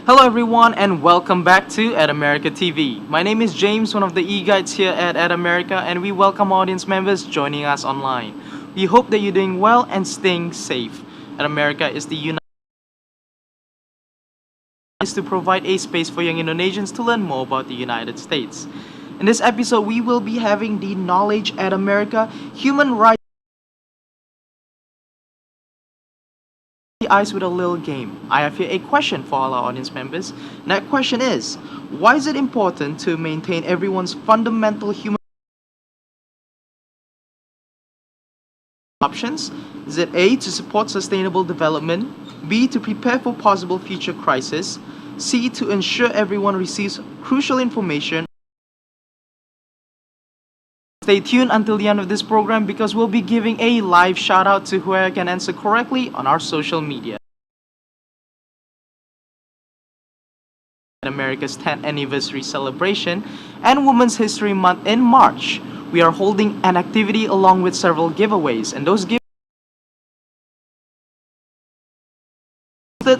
Hello everyone and welcome back to At America TV. My name is James, one of the e-guides here at America, and we welcome audience members joining us online. We hope that you're doing well and staying safe. At America is the United is to provide a space for young Indonesians to learn more about the United States. In this episode, we will be having the Knowledge at America Human Rights Ice with a little game. I have here a question for all our audience members. And that question is, why is it important to maintain everyone's fundamental human options? Is it A, to support sustainable development, B, to prepare for possible future crisis, C, to ensure everyone receives crucial information? Stay tuned until the end of this program because we'll be giving a live shout out to whoever can answer correctly on our social media. America's 10th anniversary celebration and Women's History Month in March, we are holding an activity along with several giveaways, and those giveaways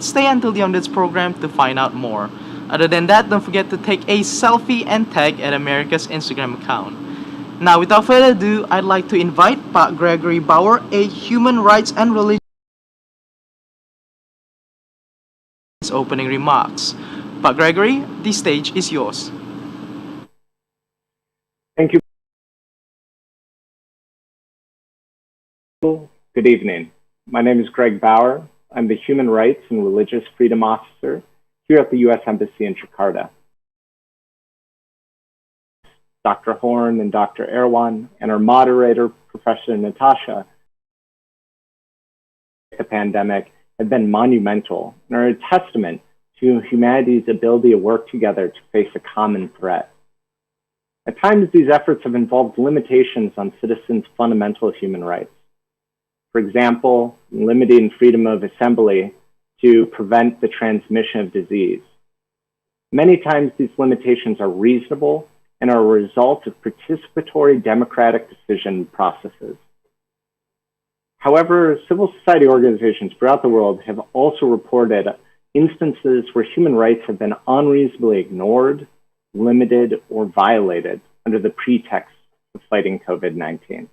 stay until the end of this program to find out more. Other than that, don't forget to take a selfie and tag at America's Instagram account. Now, without further ado, I'd like to invite Pak Gregbauer, a human rights and religious opening remarks. Pak Gregory, the stage is yours. Thank you. Good evening. My name is Gregbauer. I'm the Human Rights and Religious Freedom Officer here at the U.S. Embassy in Jakarta. Dr. Horn and Dr. Erawan and our moderator, Professor Natasha, the pandemic have been monumental and are a testament to humanity's ability to work together to face a common threat. At times, these efforts have involved limitations on citizens' fundamental human rights. For example, limiting freedom of assembly to prevent the transmission of disease. Many times, these limitations are reasonable and are a result of participatory democratic decision processes. However, civil society organizations throughout the world have also reported instances where human rights have been unreasonably ignored, limited, or violated under the pretext of fighting COVID-19.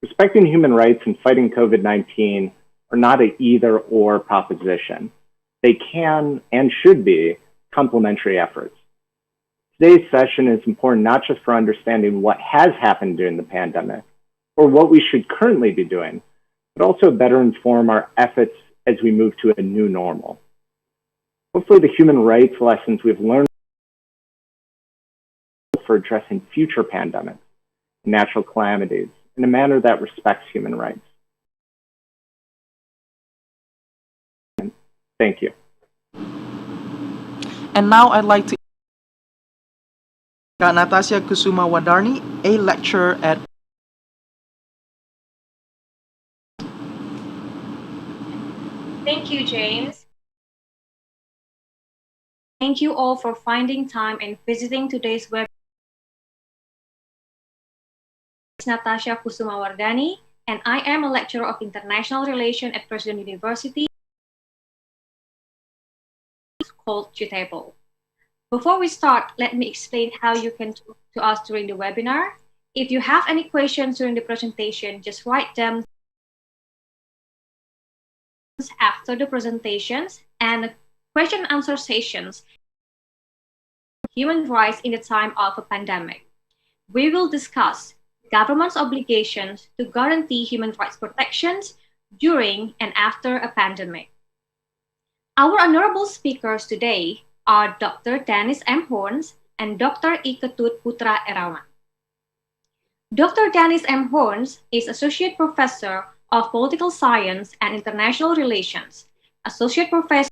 Respecting human rights and fighting COVID-19 are not an either-or proposition. They can and should be complementary efforts. Today's session is important not just for understanding what has happened during the pandemic or what we should currently be doing, but also better inform our efforts as we move to a new normal. Hopefully the human rights lessons we've learned for addressing future pandemics and natural calamities in a manner that respects human rights. Thank you. And now I'd like to Natasha Kusuma Wadarni, a lecturer at Thank you, James. Thank you all for finding time and visiting today's webinar. Natasha Kusuma Wardani, and I am a lecturer of International Relations at President University called GTable. Before we start, let me explain how you can talk to us during the webinar. If you have any questions during the presentation, just write them after the presentations and question and answer sessions. Human rights in the time of a pandemic. We will discuss government's obligations to guarantee human rights protections during and after a pandemic. Our honorable speakers today are Dr. Denise M. Horn and Dr. Ketut Erawan. Dr. Denise M. Horn is Associate Professor of Political Science and International Relations, Associate Professor.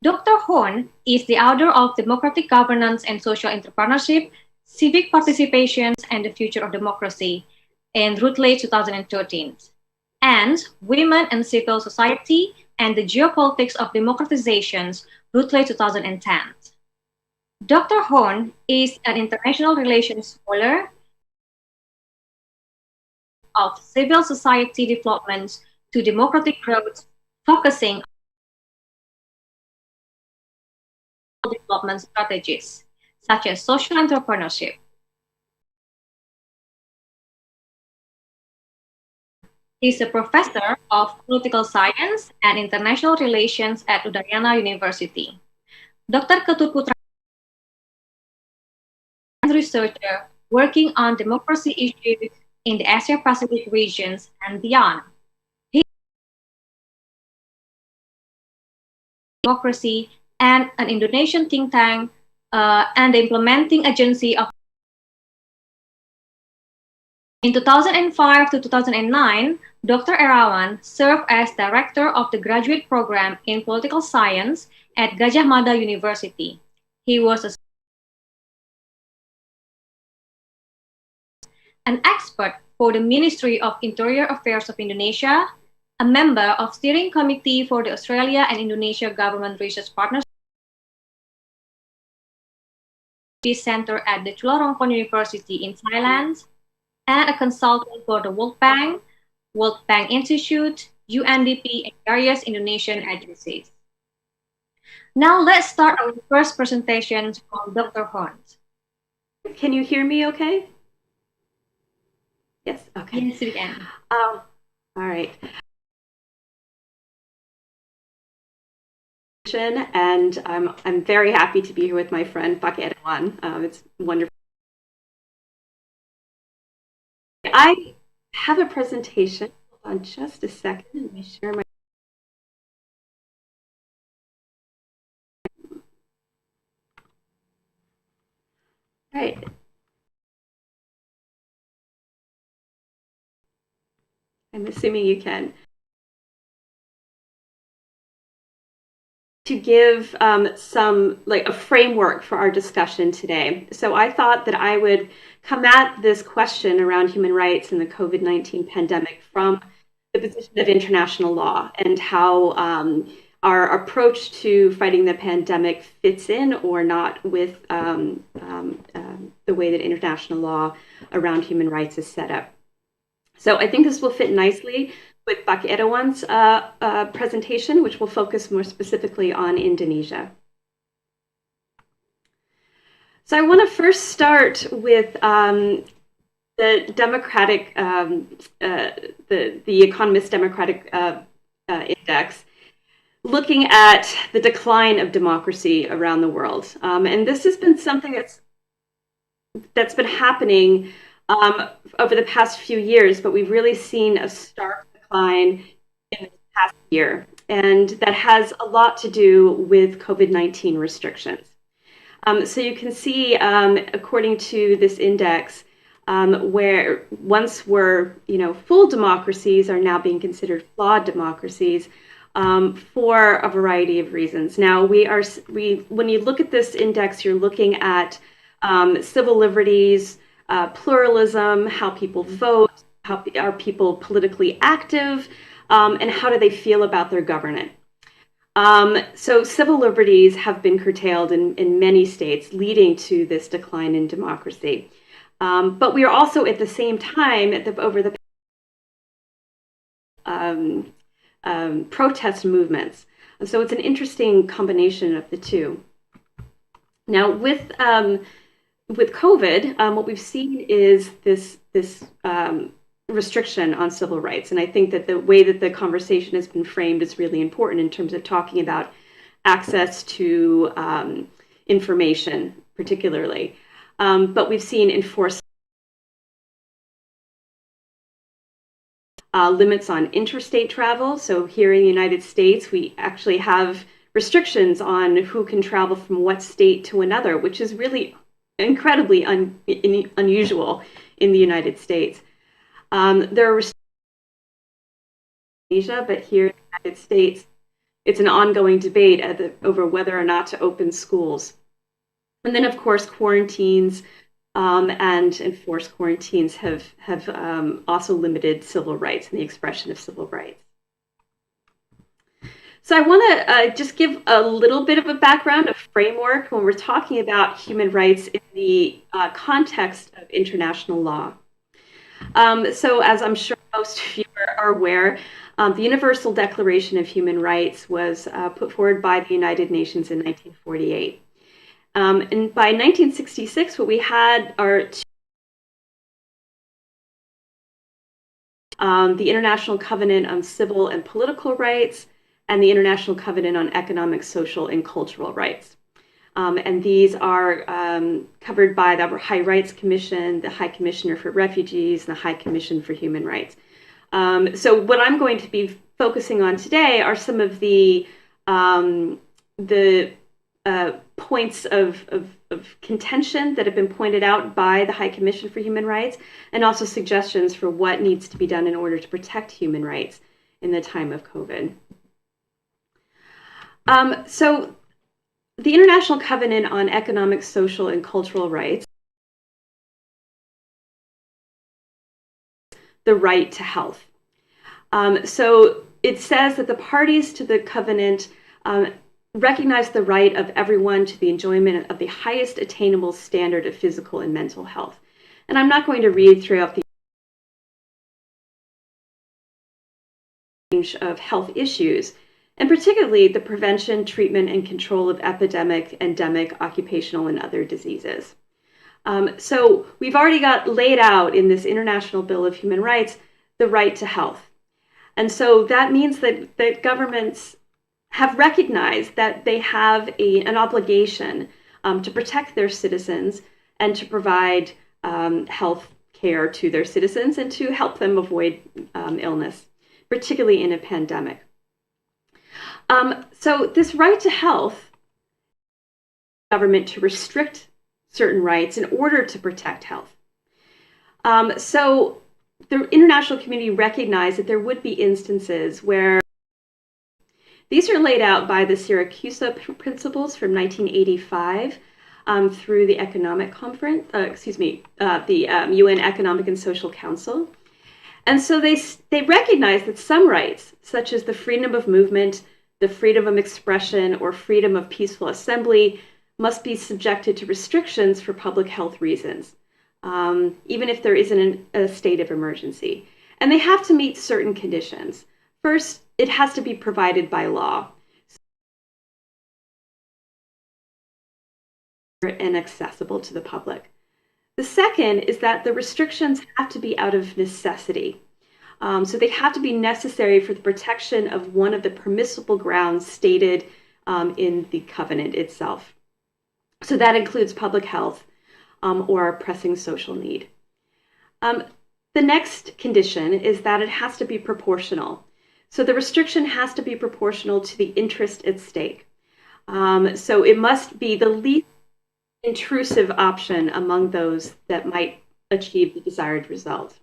Dr. Horn is the author of Democratic Governance and Social Entrepreneurship, Civic Participation and the Future of Democracy in Routledge 2013, and Women and Civil Society and the Geopolitics of Democratizations, Routledge 2010. Dr. Horn is an international relations scholar of civil society developments to democratic growth focusing on development strategies such as social entrepreneurship. He's a professor of political science and international relations at Udayana University. Dr. Ketut is a researcher working on democracy issues in the Asia-Pacific regions and beyond. He is democracy and an Indonesian think tank and the implementing agency of. In 2005 to 2009, Dr. Erawan served as director of the graduate program in political science at Gajah Mada University. He was an expert for the Ministry of Interior Affairs of Indonesia, a member of steering committee for the Australia and Indonesia Government Research Partnership Center at the Chulalongkorn University in Thailand, and a consultant for the World Bank Institute, UNDP, and various Indonesian agencies. Now let's start our first presentation from Dr. Horn. Can you hear me okay? Yes, okay. Yes, we can. All right. And I'm very happy to be here with my friend Pak Erawan. It's wonderful. I have a presentation. Hold on just a second. Let me share my. All right. I'm assuming you can. To give a framework for our discussion today. So I thought that I would come at this question around human rights and the COVID-19 pandemic from the position of international law and how our approach to fighting the pandemic fits in or not with the way that international law around human rights is set up. So I think this will fit nicely with Pak Erawan's presentation, which will focus more specifically on Indonesia. So I want to first start with the Democratic, the Economist Democratic Index, looking at the decline of democracy around the world. And this has been something that's been happening over the past few years, but we've really seen a stark decline in the past year. And that has a lot to do with COVID-19 restrictions. So you can see, according to this index, where once were, full democracies are now being considered flawed democracies for a variety of reasons. Now, when you look at this index, you're looking at civil liberties, pluralism, how people vote, how are people politically active, and how do they feel about their government. So civil liberties have been curtailed in many states, leading to this decline in democracy. But we are also at the same time, over the protest movements. And so it's an interesting combination of the two. Now, with COVID, what we've seen is this restriction on civil rights. And I think that the way that the conversation has been framed is really important in terms of talking about access to information, particularly. But we've seen enforced limits on interstate travel. So here in the United States, we actually have restrictions on who can travel from what state to another, which is really incredibly unusual in the United States. There are restrictions in Asia, but here in the United States, it's an ongoing debate over whether or not to open schools. And then, of course, quarantines and enforced quarantines have also limited civil rights and the expression of civil rights. So I want to just give a little bit of a background, a framework when we're talking about human rights in the context of international law. So as I'm sure most of you are aware, the Universal Declaration of Human Rights was put forward by the United Nations in 1948. And by 1966, what we had are the International Covenant on Civil and Political Rights and the International Covenant on Economic, Social, and Cultural Rights. And these are covered by the High Rights Commission, the High Commissioner for Refugees, and the High Commission for Human Rights. So what I'm going to be focusing on today are some of the points of contention that have been pointed out by the High Commission for Human Rights, and also suggestions for what needs to be done in order to protect human rights in the time of COVID. So the International Covenant on Economic, Social, and Cultural Rights, the right to health. So it says that the parties to the covenant recognize the right of everyone to the enjoyment of the highest attainable standard of physical and mental health. And I'm not going to read throughout the range of health issues, and particularly the prevention, treatment, and control of epidemic, endemic, occupational, and other diseases. So we've already got laid out in this International Bill of Human Rights the right to health. And so that means that governments have recognized that they have an obligation to protect their citizens and to provide health care to their citizens and to help them avoid illness, particularly in a pandemic. So this right to health, government to restrict certain rights in order to protect health. So the international community recognized that there would be instances where these are laid out by the Syracuse Principles from 1985 through the Economic Conference, the UN Economic and Social Council. And so they recognize that some rights, such as the freedom of movement, the freedom of expression, or freedom of peaceful assembly, must be subjected to restrictions for public health reasons, even if there isn't a state of emergency. And they have to meet certain conditions. First, it has to be provided by law and accessible to the public. The second is that the restrictions have to be out of necessity. So they have to be necessary for the protection of one of the permissible grounds stated in the covenant itself. So that includes public health or pressing social need. The next condition is that it has to be proportional. So the restriction has to be proportional to the interest at stake. So it must be the least intrusive option among those that might achieve the desired result.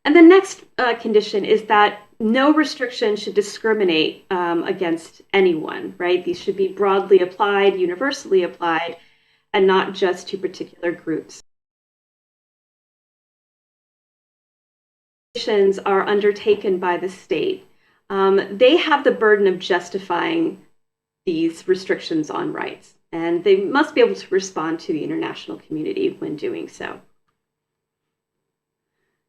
And the next condition is that no restriction should discriminate against anyone, right? These should be broadly applied, universally applied, and not just to particular groups. Restrictions are undertaken by the state. They have the burden of justifying these restrictions on rights, and they must be able to respond to the international community when doing so.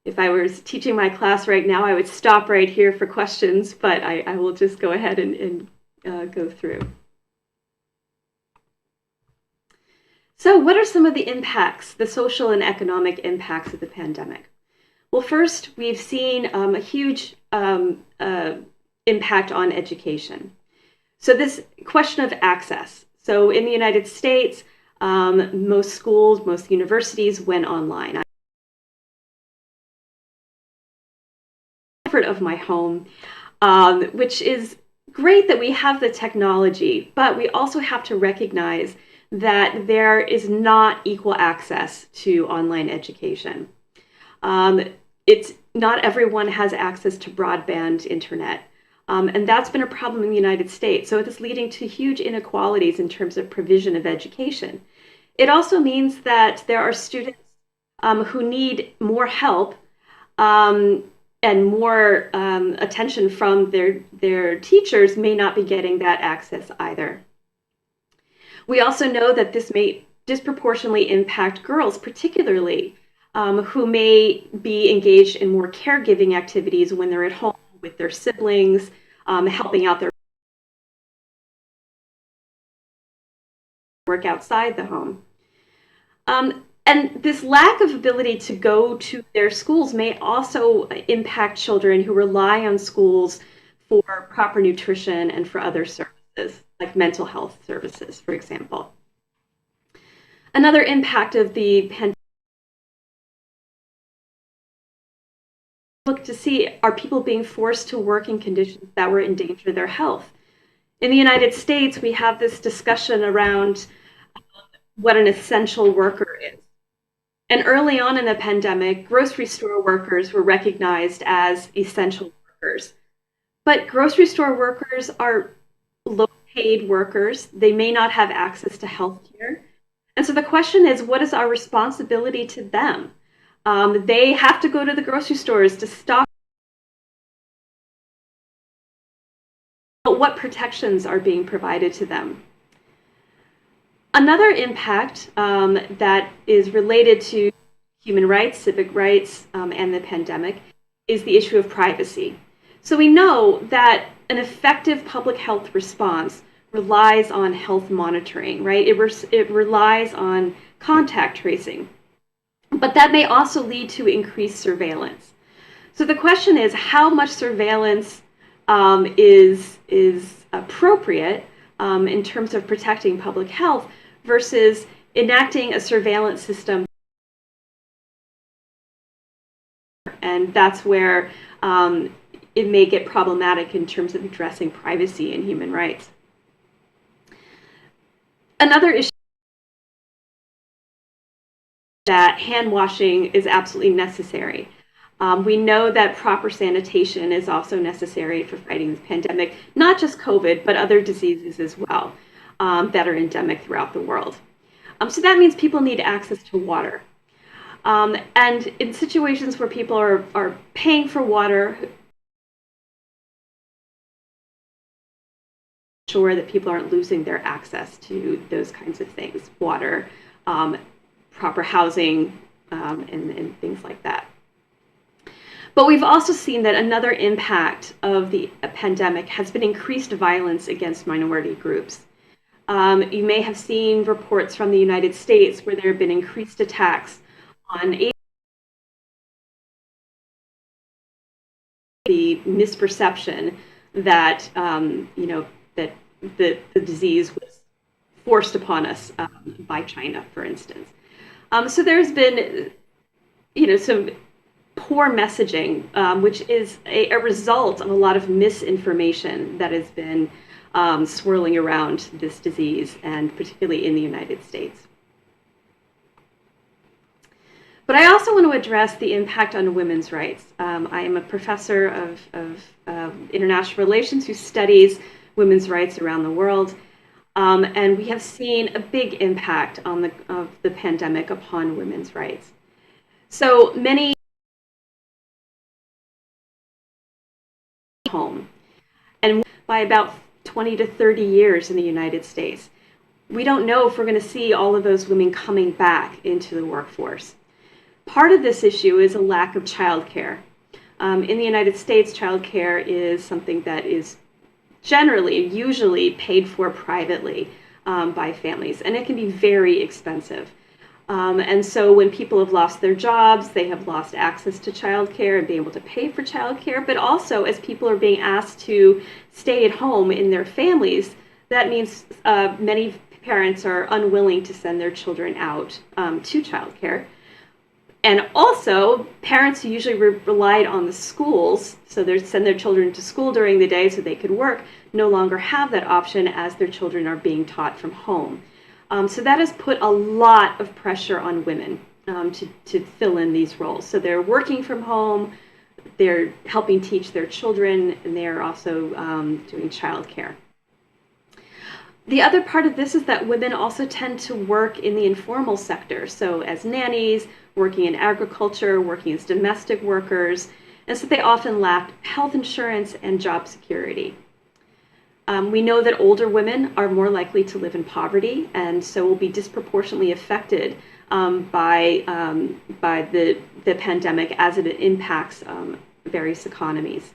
If I was teaching my class right now, I would stop right here for questions, but I will just go ahead and go through. So what are some of the impacts, the social and economic impacts of the pandemic? Well, first, we've seen a huge impact on education. So this question of access. So in the United States, most schools, most universities went online. Of my home, which is great that we have the technology, but we also have to recognize that there is not equal access to online education. It's not everyone has access to broadband internet, and that's been a problem in the United States. So it's leading to huge inequalities in terms of provision of education. It also means that there are students who need more help and more attention from their teachers may not be getting that access either. We also know that this may disproportionately impact girls, particularly who may be engaged in more caregiving activities when they're at home with their siblings, helping out their work outside the home. And this lack of ability to go to their schools may also impact children who rely on schools for proper nutrition and for other services, like mental health services, for example. Another impact of the pandemic, look to see, are people being forced to work in conditions that will endanger their health? In the United States, we have this discussion around what an essential worker is. And early on in the pandemic, grocery store workers were recognized as essential workers. But grocery store workers are low-paid workers. They may not have access to health care. And so the question is, what is our responsibility to them? They have to go to the grocery stores to stock. But what protections are being provided to them? Another impact that is related to human rights, civic rights, and the pandemic is the issue of privacy. So we know that an effective public health response relies on health monitoring, right? It relies on contact tracing. But that may also lead to increased surveillance. So the question is, how much surveillance is appropriate in terms of protecting public health versus enacting a surveillance system? And that's where it may get problematic in terms of addressing privacy and human rights. Another issue that hand washing is absolutely necessary. We know that proper sanitation is also necessary for fighting this pandemic, not just COVID, but other diseases as well that are endemic throughout the world. So that means people need access to water. And in situations where people are paying for water, ensure that people aren't losing their access to those kinds of things, water, proper housing, and things like that. But we've also seen that another impact of the pandemic has been increased violence against minority groups. You may have seen reports from the United States where there have been increased attacks on the misperception that that the disease was forced upon us by China, for instance. So there's been some poor messaging, which is a result of a lot of misinformation that has been swirling around this disease, and particularly in the United States. But I also want to address the impact on women's rights. I am a professor of international relations who studies women's rights around the world, and we have seen a big impact of the pandemic upon women's rights. So many home, and by about 20 to 30 years in the United States. We don't know if we're going to see all of those women coming back into the workforce. Part of this issue is a lack of childcare. In the United States, childcare is something that is usually paid for privately by families, and it can be very expensive. And so when people have lost their jobs, they have lost access to childcare and being able to pay for childcare, but also as people are being asked to stay at home in their families, that means many parents are unwilling to send their children out to childcare. And also, parents who usually relied on the schools, so they send their children to school during the day so they could work, no longer have that option as their children are being taught from home. So that has put a lot of pressure on women to fill in these roles. So they're working from home, they're helping teach their children, and they're also doing childcare. The other part of this is that women also tend to work in the informal sector, so as nannies, working in agriculture, working as domestic workers, and so they often lack health insurance and job security. We know that older women are more likely to live in poverty, and so will be disproportionately affected by the pandemic as it impacts various economies.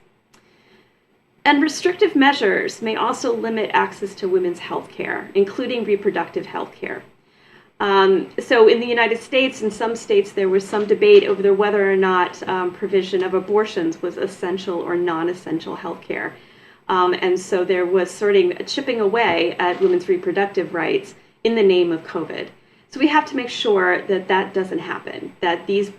And restrictive measures may also limit access to women's health care, including reproductive health care. So in the United States, in some states, there was some debate over whether or not provision of abortions was essential or non-essential health care. And so there was sort of chipping away at women's reproductive rights in the name of COVID. So we have to make sure that that doesn't happen, that these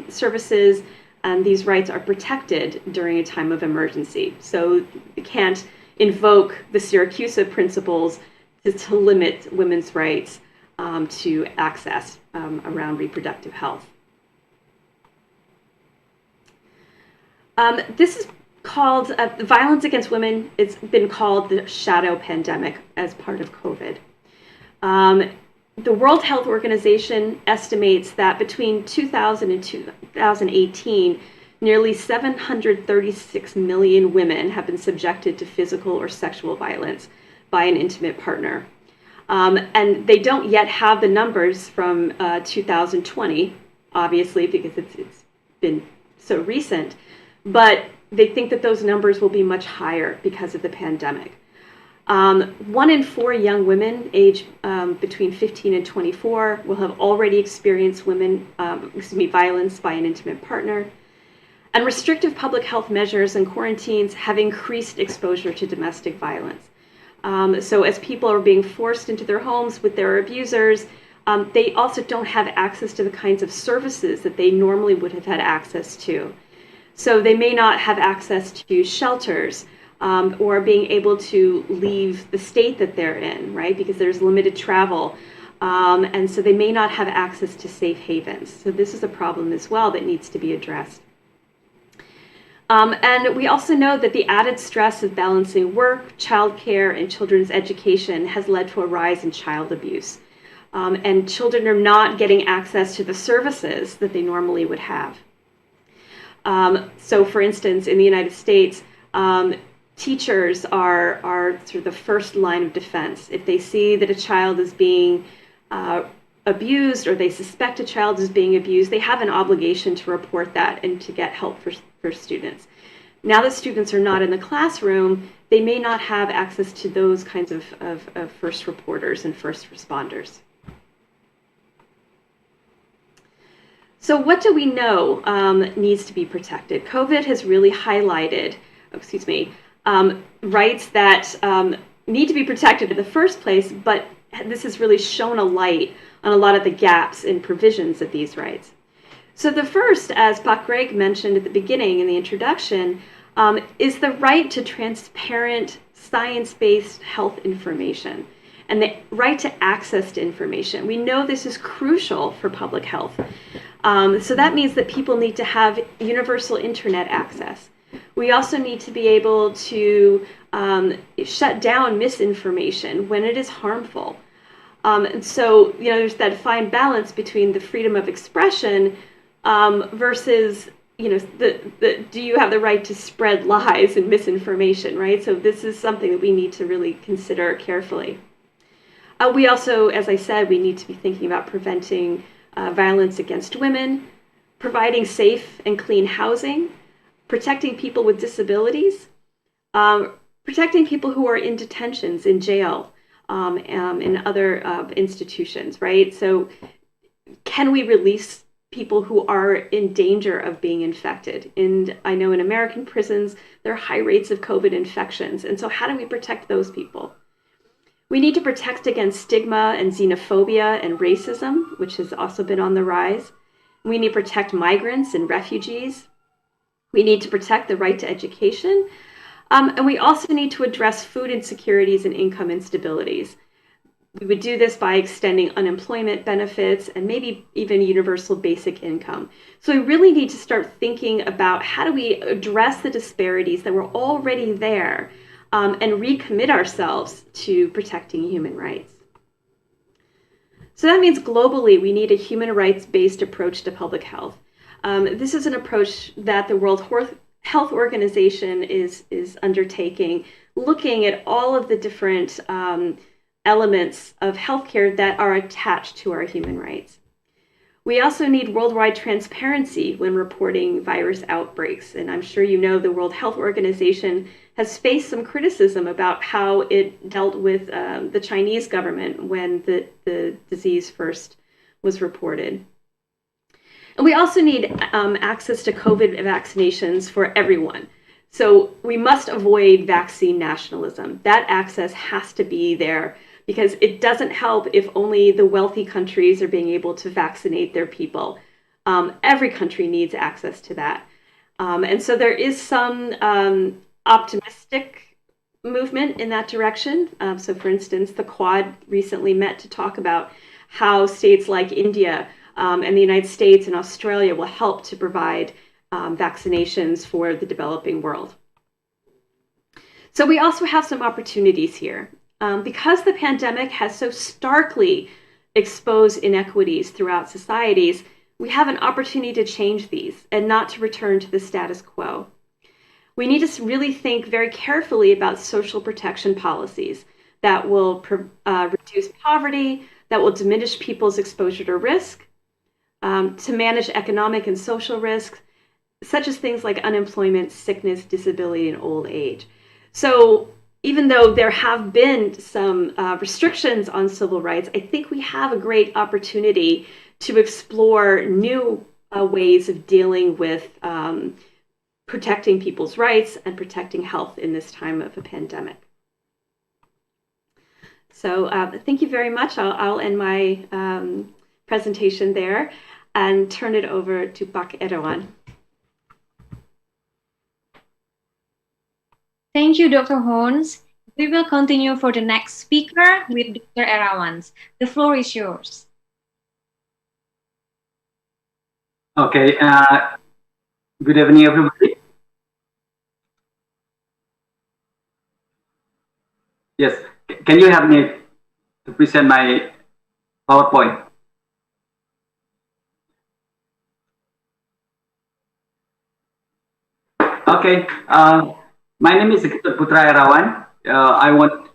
services and these rights are protected during a time of emergency. So you can't invoke the Syracuse principles to limit women's rights to access around reproductive health. This is called violence against women. It's been called the shadow pandemic as part of COVID. The World Health Organization estimates that between 2000 and 2018, nearly 736 million women have been subjected to physical or sexual violence by an intimate partner. And they don't yet have the numbers from 2020, obviously, because it's been so recent, but they think that those numbers will be much higher because of the pandemic. 1 in 4 young women aged between 15 and 24 will have already experienced violence by an intimate partner. And restrictive public health measures and quarantines have increased exposure to domestic violence. So as people are being forced into their homes with their abusers, they also don't have access to the kinds of services that they normally would have had access to. So they may not have access to shelters, or being able to leave the state that they're in, right? Because there's limited travel. And so they may not have access to safe havens. So this is a problem as well that needs to be addressed. And we also know that the added stress of balancing work, childcare, and children's education has led to a rise in child abuse. And children are not getting access to the services that they normally would have. So for instance, in the United States, teachers are sort of the first line of defense. If they see that a child is being abused, or they suspect a child is being abused, they have an obligation to report that and to get help for students. Now that students are not in the classroom, they may not have access to those kinds of first reporters and first responders. So what do we know needs to be protected? COVID has really highlighted, rights that need to be protected in the first place, but this has really shown a light on a lot of the gaps in provisions of these rights. So the first, as Pak Greg mentioned at the beginning in the introduction, is the right to transparent, science-based health information and the right to access to information. We know this is crucial for public health. So that means that people need to have universal internet access. We also need to be able to shut down misinformation when it is harmful. And so, there's that fine balance between the freedom of expression versus, do you have the right to spread lies and misinformation, right? So this is something that we need to really consider carefully. We also, as I said, we need to be thinking about preventing violence against women, providing safe and clean housing, protecting people with disabilities, protecting people who are in detentions, in jail, in other institutions, right? So can we release people who are in danger of being infected? And I know in American prisons, there are high rates of COVID infections. And so how do we protect those people? We need to protect against stigma and xenophobia and racism, which has also been on the rise. We need to protect migrants and refugees. We need to protect the right to education. And we also need to address food insecurities and income instabilities. We would do this by extending unemployment benefits and maybe even universal basic income. So we really need to start thinking about how do we address the disparities that were already there and recommit ourselves to protecting human rights. So that means globally, we need a human rights-based approach to public health. This is an approach that the World Health Organization is undertaking, looking at all of the different elements of healthcare that are attached to our human rights. We also need worldwide transparency when reporting virus outbreaks. And I'm sure you know the World Health Organization has faced some criticism about how it dealt with the Chinese government when the disease first was reported. And we also need access to COVID vaccinations for everyone. So we must avoid vaccine nationalism. That access has to be there because it doesn't help if only the wealthy countries are being able to vaccinate their people. Every country needs access to that. And so there is some optimistic movement in that direction. So for instance, the Quad recently met to talk about how states like India and the United States and Australia will help to provide vaccinations for the developing world. So we also have some opportunities here. Because the pandemic has so starkly exposed inequities throughout societies, we have an opportunity to change these and not to return to the status quo. We need to really think very carefully about social protection policies that will reduce poverty, that will diminish people's exposure to risk, to manage economic and social risks, such as things like unemployment, sickness, disability, and old age. So even though there have been some restrictions on civil rights, I think we have a great opportunity to explore new ways of dealing with protecting people's rights and protecting health in this time of a pandemic. So thank you very much. I'll end my presentation there and turn it over to Pak Erawan. Thank you, Dr. Horns. We will continue for the next speaker with Dr. Erawan. The floor is yours. Okay. Good evening, everybody. Yes. Can you help me to present my PowerPoint? Okay. My name is Ketut Erawan. I want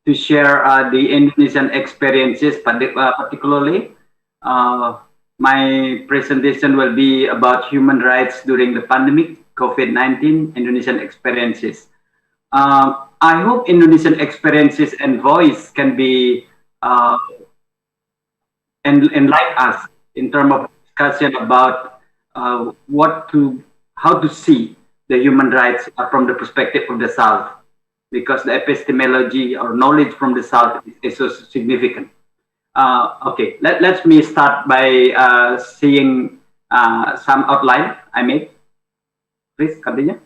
to share the Indonesian experiences, particularly. My presentation will be about human rights during the pandemic, COVID-19, Indonesian experiences. I hope Indonesian experiences and voice can be enlighten us in terms of discussion about how to see the human rights from the perspective of the South, because the epistemology or knowledge from the South is so significant. Okay, let me start by seeing some outline I made. Please continue.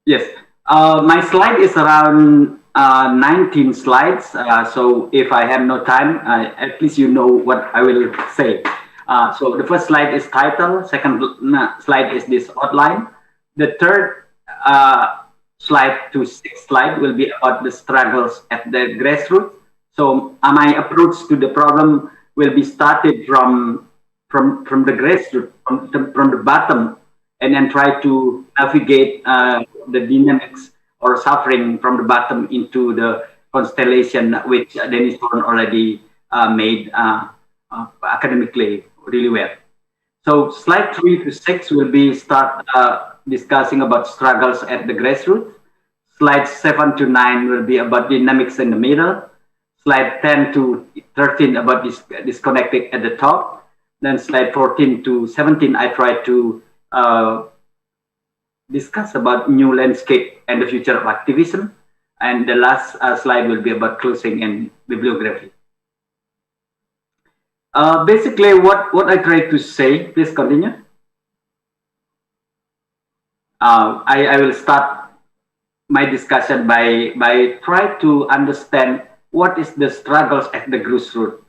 Yes, my slide is around 19 slides. So if I have no time, at least you know what I will say. So the first slide is title. Second slide is this outline. The third slide to sixth slide will be about the struggles at the grassroots. So my approach to the problem will be started from the grassroots, from the bottom, and then try to navigate the dynamics or suffering from the bottom into the constellation, which Denise Horn already made academically really well. So slide 3 to 6 will be start discussing about struggles at the grassroots. Slide 7 to 9 will be about dynamics in the middle. Slide 10 to 13 about disconnected at the top. Then slide 14 to 17, I try to discuss about new landscape and the future of activism. And the last slide will be about closing and bibliography. Basically, what I try to say, please continue. I will start my discussion by try to understand what is the struggles at the grassroots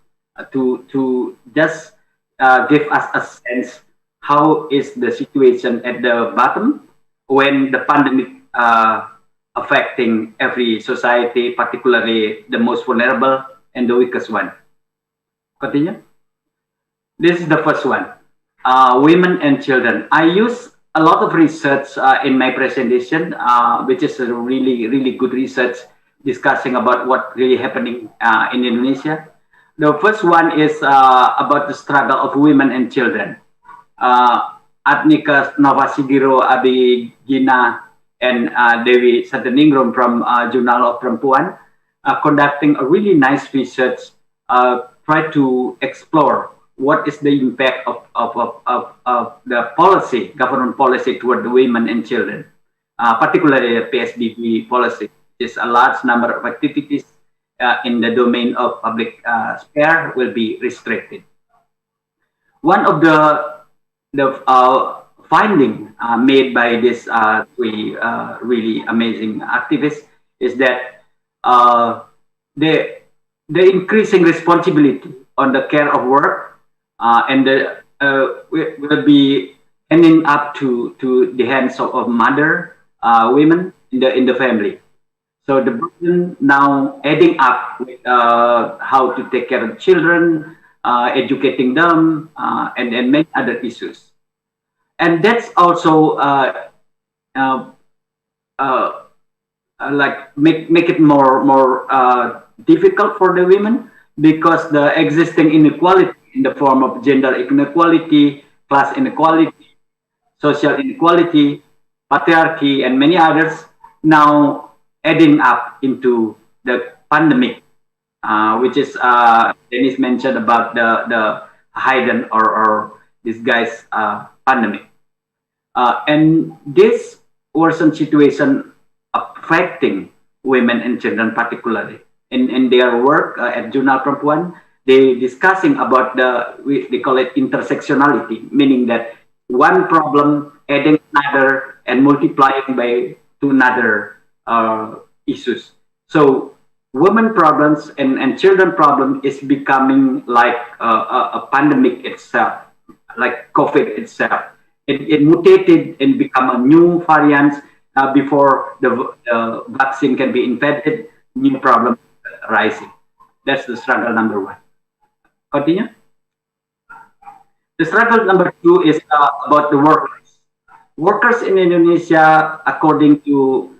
to just give us a sense how is the situation at the bottom when the pandemic affecting every society, particularly the most vulnerable and the weakest one. Continue. This is the first one, women and children. I use a lot of research in my presentation, which is a really good research discussing about what really happening in Indonesia. The first one is about the struggle of women and children. Adnika Novasigiro Abigina and Dewi Sateningrum from Journal of Perempuan conducting a really nice research, try to explore what is the impact of the policy, government policy toward the women and children, particularly the PSBB policy. Is a large number of activities in the domain of public sphere will be restricted. One of the finding made by this three really amazing activists is that the increasing responsibility on the care of work and the will be ending up to the hands of mother women in the family. So the burden now adding up with how to take care of children, educating them, and many other issues. And that's also like make it more difficult for the women, because the existing inequality in the form of gender inequality, class inequality, social inequality, patriarchy, and many others now adding up into the pandemic, which is Denise mentioned about the hidden or disguised pandemic. And this worsened situation affecting women and children particularly. In their work at Jurnal Perempuan, they discussing about they call it intersectionality, meaning that one problem adding another and multiplying by to another issues. So women problems and children problem is becoming like a pandemic itself, like COVID itself. It mutated and become a new variant before the vaccine can be invented, new problem rising. That's the struggle number one. Continue. The struggle number two is about the workers. Workers in Indonesia, according to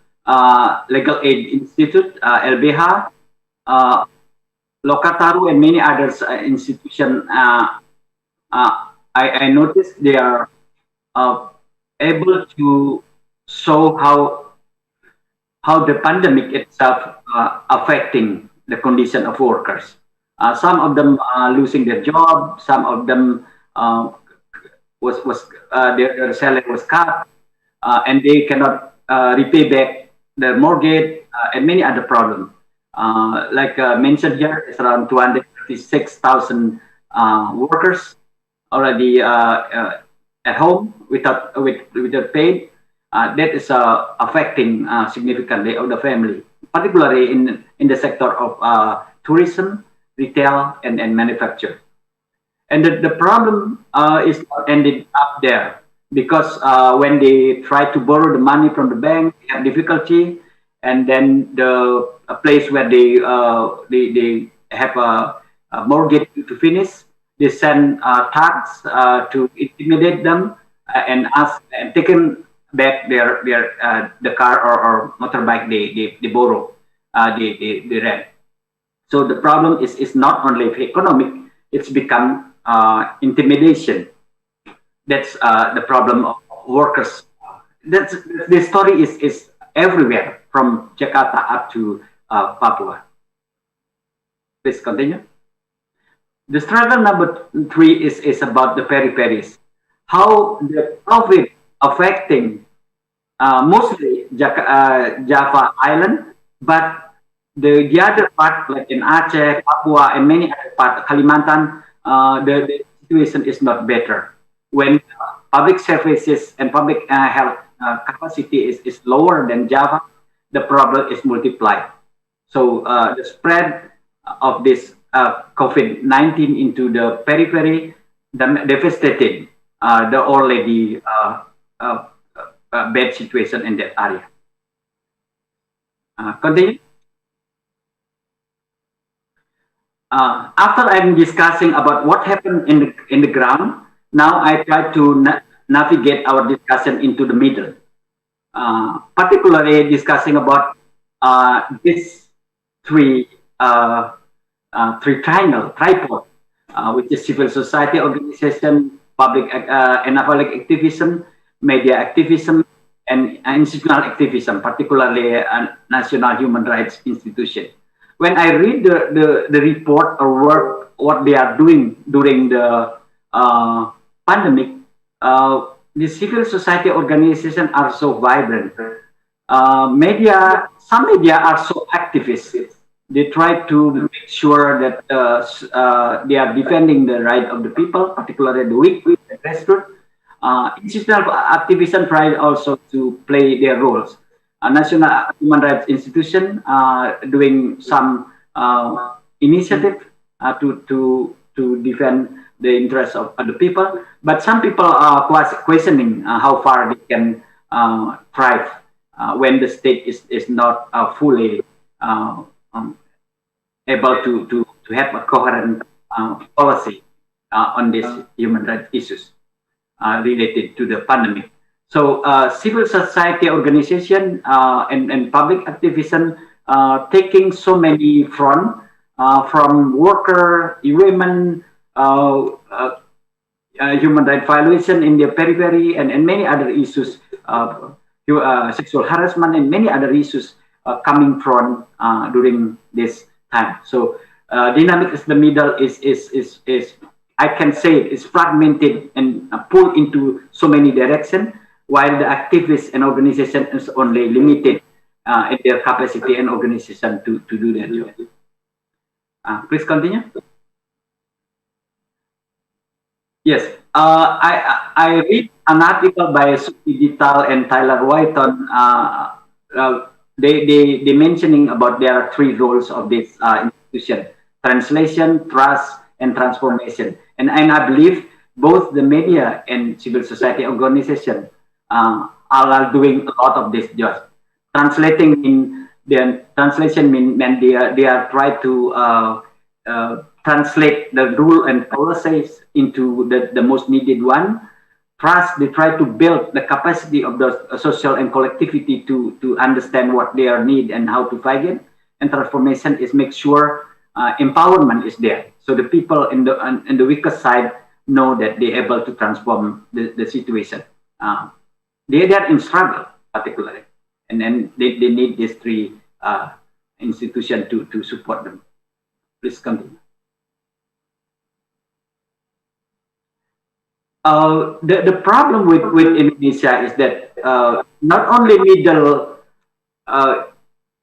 Legal Aid Institute, LBH, Lokataru, and many others institutions, I noticed they are able to show how the pandemic itself affecting the condition of workers. Some of them losing their job, some of them their salary was cut, and they cannot repay back their mortgage, and many other problems. Like mentioned here, it's around 236,000 workers already at home without paid. That is affecting significantly of the family, particularly in the sector of tourism, retail, and manufacture. And the problem is not ended up there, because when they try to borrow the money from the bank, they have difficulty, and then the place where they have a mortgage to finish, they send thugs to intimidate them and ask and taken back the car or motorbike they borrow, they rent. So the problem is not only economic; it's become intimidation. That's the problem of workers. The story is everywhere from Jakarta up to Papua. Please continue. The struggle number three is about the peripheries. How the COVID affecting mostly Java Island, but the other part, like in Aceh, Papua, and many other parts, Kalimantan, the situation is not better. When public services and public health capacity is lower than Java, the problem is multiplied. So the spread of this COVID-19 into the periphery devastated the already bad situation in that area. Continue. After I'm discussing about what happened in the ground, now I try to navigate our discussion into the middle, particularly discussing about this three tripod, which is civil society organization, public and public activism, media activism, and institutional activism, particularly national human rights institution. When I read the report or work, what they are doing during the pandemic, the civil society organizations are so vibrant. Some media are so activist. They try to make sure that they are defending the right of the people, particularly the weak, the grassroots. Institutional activism try also to play their roles. National human rights institution doing some initiative to defend the interests of the people, but some people are questioning how far they can thrive when the state is not fully able to have a coherent policy on these human rights issues related to the pandemic. So civil society organization and public activism taking so many front from worker, women, human rights violation in the periphery, and many other issues, sexual harassment and many other issues coming from during this time. So dynamic is the middle is I can say it is fragmented and pulled into so many directions, while the activists and organization is only limited in their capacity and organization to do their job. Please continue. Yes, I read an article by Suki Dital and Tyler Whiton. They mentioning about there are three roles of this institution: translation, trust, and transformation. And I believe both the media and civil society organization are doing a lot of this job. Translating mean translation mean they are trying to translate the rule and policies into the most needed one. Trust, they try to build the capacity of the social and collectivity to understand what their need and how to fight it. And transformation is make sure empowerment is there. So the people in the weaker side know that they're able to transform the situation. They are in struggle, particularly. And then they need these three institutions to support them. Please continue. The problem with Indonesia is that not only middle,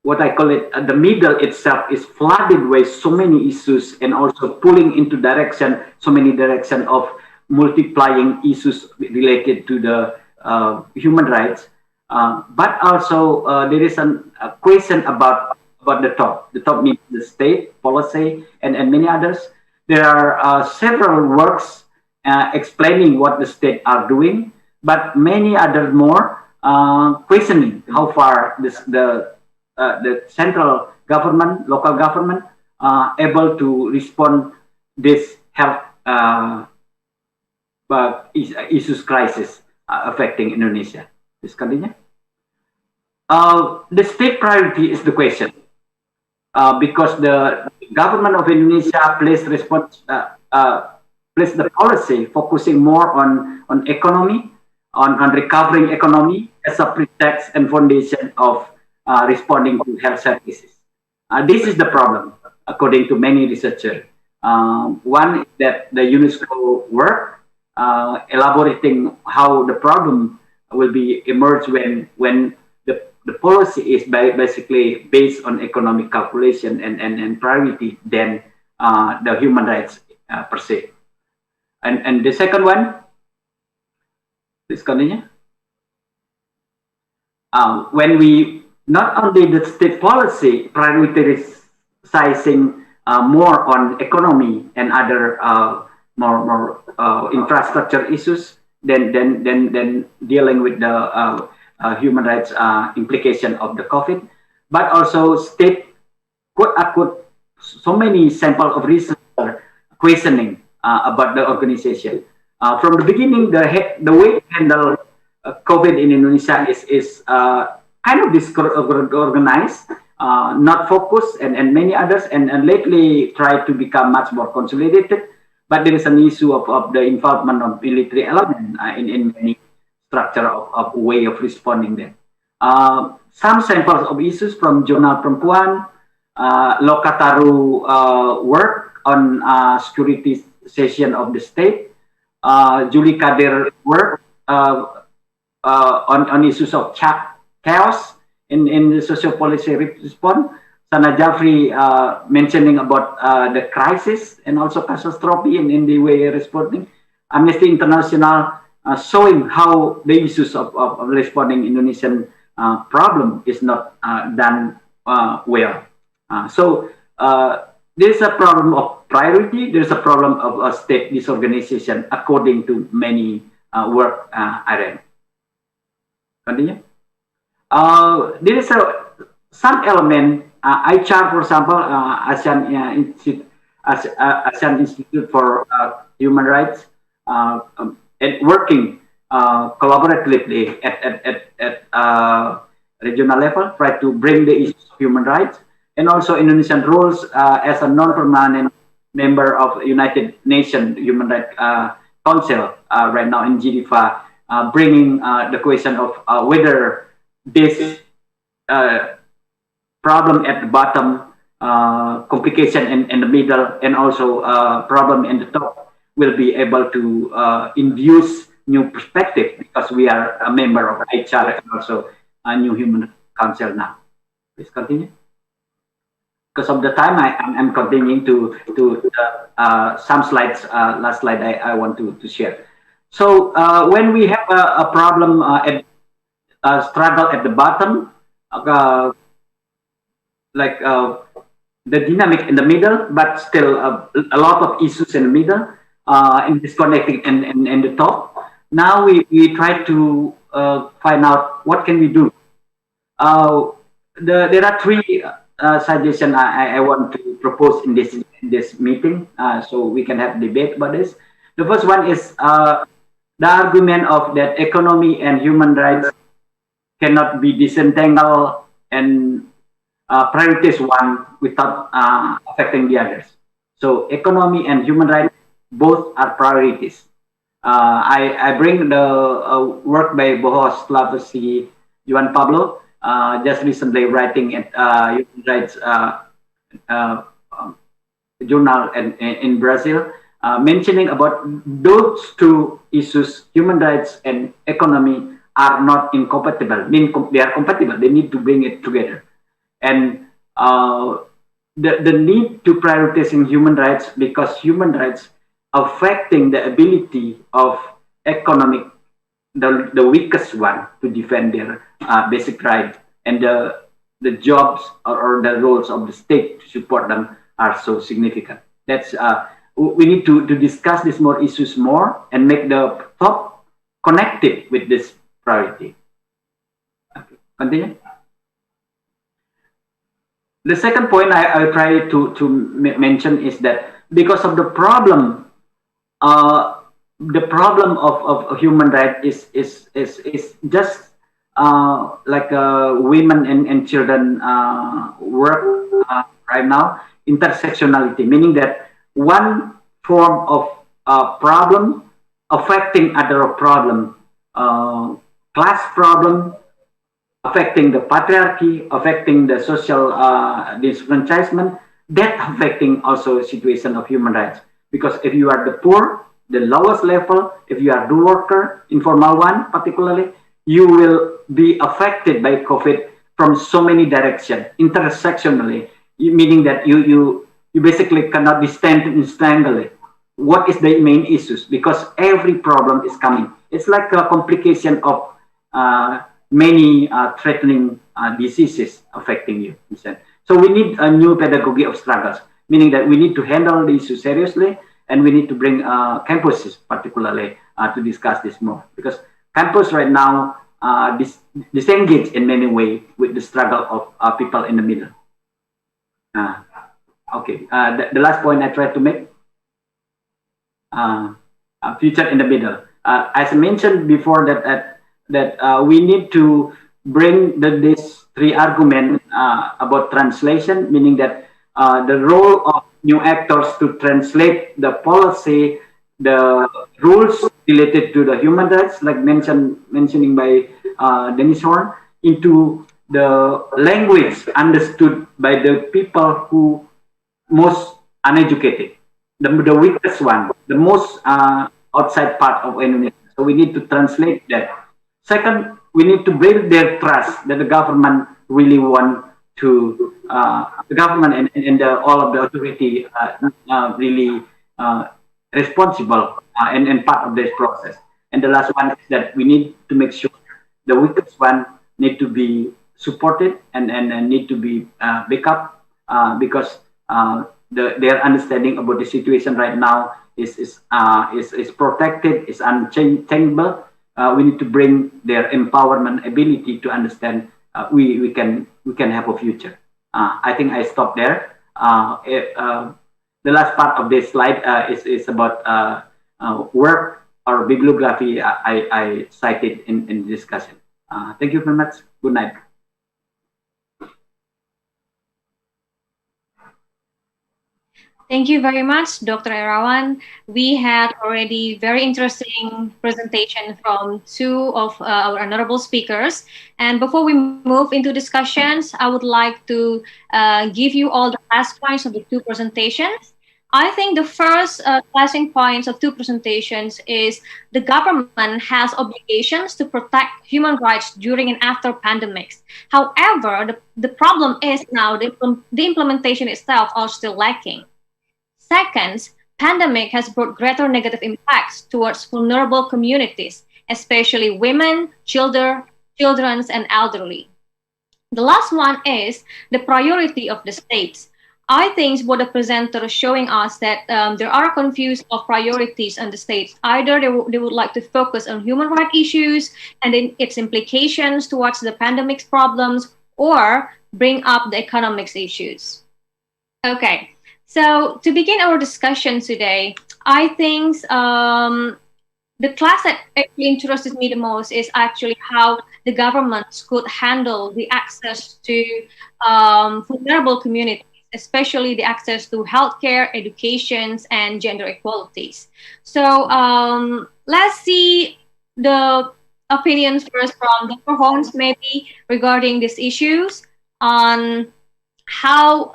what I call it, the middle itself is flooded with so many issues and also pulling into so many direction of multiplying issues related to the human rights. But also there is a question about the top. The top means the state, policy, and many others. There are several works explaining what the state are doing, but many other more questioning how far the central government, local government, able to respond this health issues crisis affecting Indonesia. Please continue. The state priority is the question because the government of Indonesia plays the policy focusing more on economy, on recovering economy as a pretext and foundation of responding to health services. This is the problem, according to many researchers. One is that the UNESCO work elaborating how the problem will be emerged when the policy is basically based on economic calculation and priority than the human rights per se. And the second one, please continue. When we not only the state policy prioritizing more on economy and other more infrastructure issues than dealing with the human rights implication of the COVID, but also state so many sample of research questioning about the organization. From the beginning, the way to handle COVID in Indonesia is kind of disorganized, not focused, and many others, and lately try to become much more consolidated. But there is an issue of the involvement of military element in many structure of way of responding there. Some samples of issues from Jurnal Perempuan, Lokataru work on security session of the state, Julie Kadir work on issues of chaos in the social policy response. Sana Jafri mentioning about the crisis and also catastrophe in the way responding. Amnesty International showing how the issues of responding Indonesian problem is not done well. So there is a problem of priority. There is a problem of state disorganization according to many work areas. Continue. There is some element. ICHAR, for example, ASEAN Institute for Human Rights, working collaboratively at regional level, try to bring the issues of human rights, and also Indonesian roles as a non-permanent member of United Nations Human Rights Council right now in Geneva, bringing the question of whether this problem at the bottom, complication in the middle, and also problem in the top will be able to induce new perspective, because we are a member of HR and also a new Human Council now. Please continue. Because of the time, I'm continuing to some slides. Last slide I want to share. So when we have a problem struggle at the bottom, like the dynamic in the middle, but still a lot of issues in the middle, and disconnecting in the top. Now we try to find out what can we do. There are three suggestions I want to propose in this meeting, so we can have debate about this. The first one is the argument of that economy and human rights cannot be disentangled and prioritize one without affecting the others. So economy and human rights both are priorities. I bring the work by Bohos Slavasi Juan Pablo, just recently writing at human rights journal in Brazil, mentioning about those two issues, human rights and economy, are not incompatible. They are compatible. They need to bring it together. And the need to prioritize in human rights, because human rights affecting the ability of economic, the weakest one, to defend their basic right, and the jobs or the roles of the state to support them are so significant. That's we need to discuss these more issues more and make the top connected with this priority. Okay. Continue. The second point I try to mention is that because of the problem of human rights is just like women and children work right now, intersectionality, meaning that one form of problem affecting other problem, class problem, affecting the patriarchy, affecting the social disenfranchisement, that affecting also situation of human rights. Because if you are the poor, the lowest level, if you are the worker, informal one particularly, you will be affected by COVID from so many directions, intersectionally, meaning that you basically cannot disentangle what is the main issues, because every problem is coming. It's like a complication of many threatening diseases affecting you. So we need a new pedagogy of struggles, meaning that we need to handle the issue seriously, and we need to bring campuses particularly to discuss this more, because campus right now disengage in many ways with the struggle of people in the middle. Okay, the last point I try to make. future in the middle. As I mentioned before, that we need to bring these three arguments about translation, meaning that the role of new actors to translate the policy, the rules related to the human rights, like mentioning by Denise Horn, into the language understood by the people who most uneducated, the weakest one, the most outside part of Indonesia. So we need to translate that. Second, we need to build their trust that the government really want to, the government and all of the authority really responsible and part of this process. And the last one is that we need to make sure the weakest one need to be supported and need to be back up because their understanding about the situation right now is protected, is unchangeable. We need to bring their empowerment ability to understand we can have a future. I think I stop there. The last part of this slide is about work or bibliography I cited in the discussion. Thank you very much. Good night. Thank you very much, Dr. Erawan. We had already very interesting presentation from two of our honorable speakers. And before we move into discussions, I would like to give you all the last points of the two presentations. I think the first classing points of two presentations is the government has obligations to protect human rights during and after pandemics. However, the problem is now the implementation itself are still lacking. Second, pandemic has brought greater negative impacts towards vulnerable communities, especially women, children, and elderly. The last one is the priority of the states. I think what the presenter is showing us that there are confused of priorities on the states. Either they would like to focus on human rights issues and then its implications towards the pandemic's problems, or bring up the economics issues. Okay. So to begin our discussion today, I think the class that actually interested me the most is actually how the governments could handle the access to vulnerable communities, especially the access to healthcare, educations, and gender equalities. So let's see the opinions first from Dr. Horns, maybe regarding these issues on how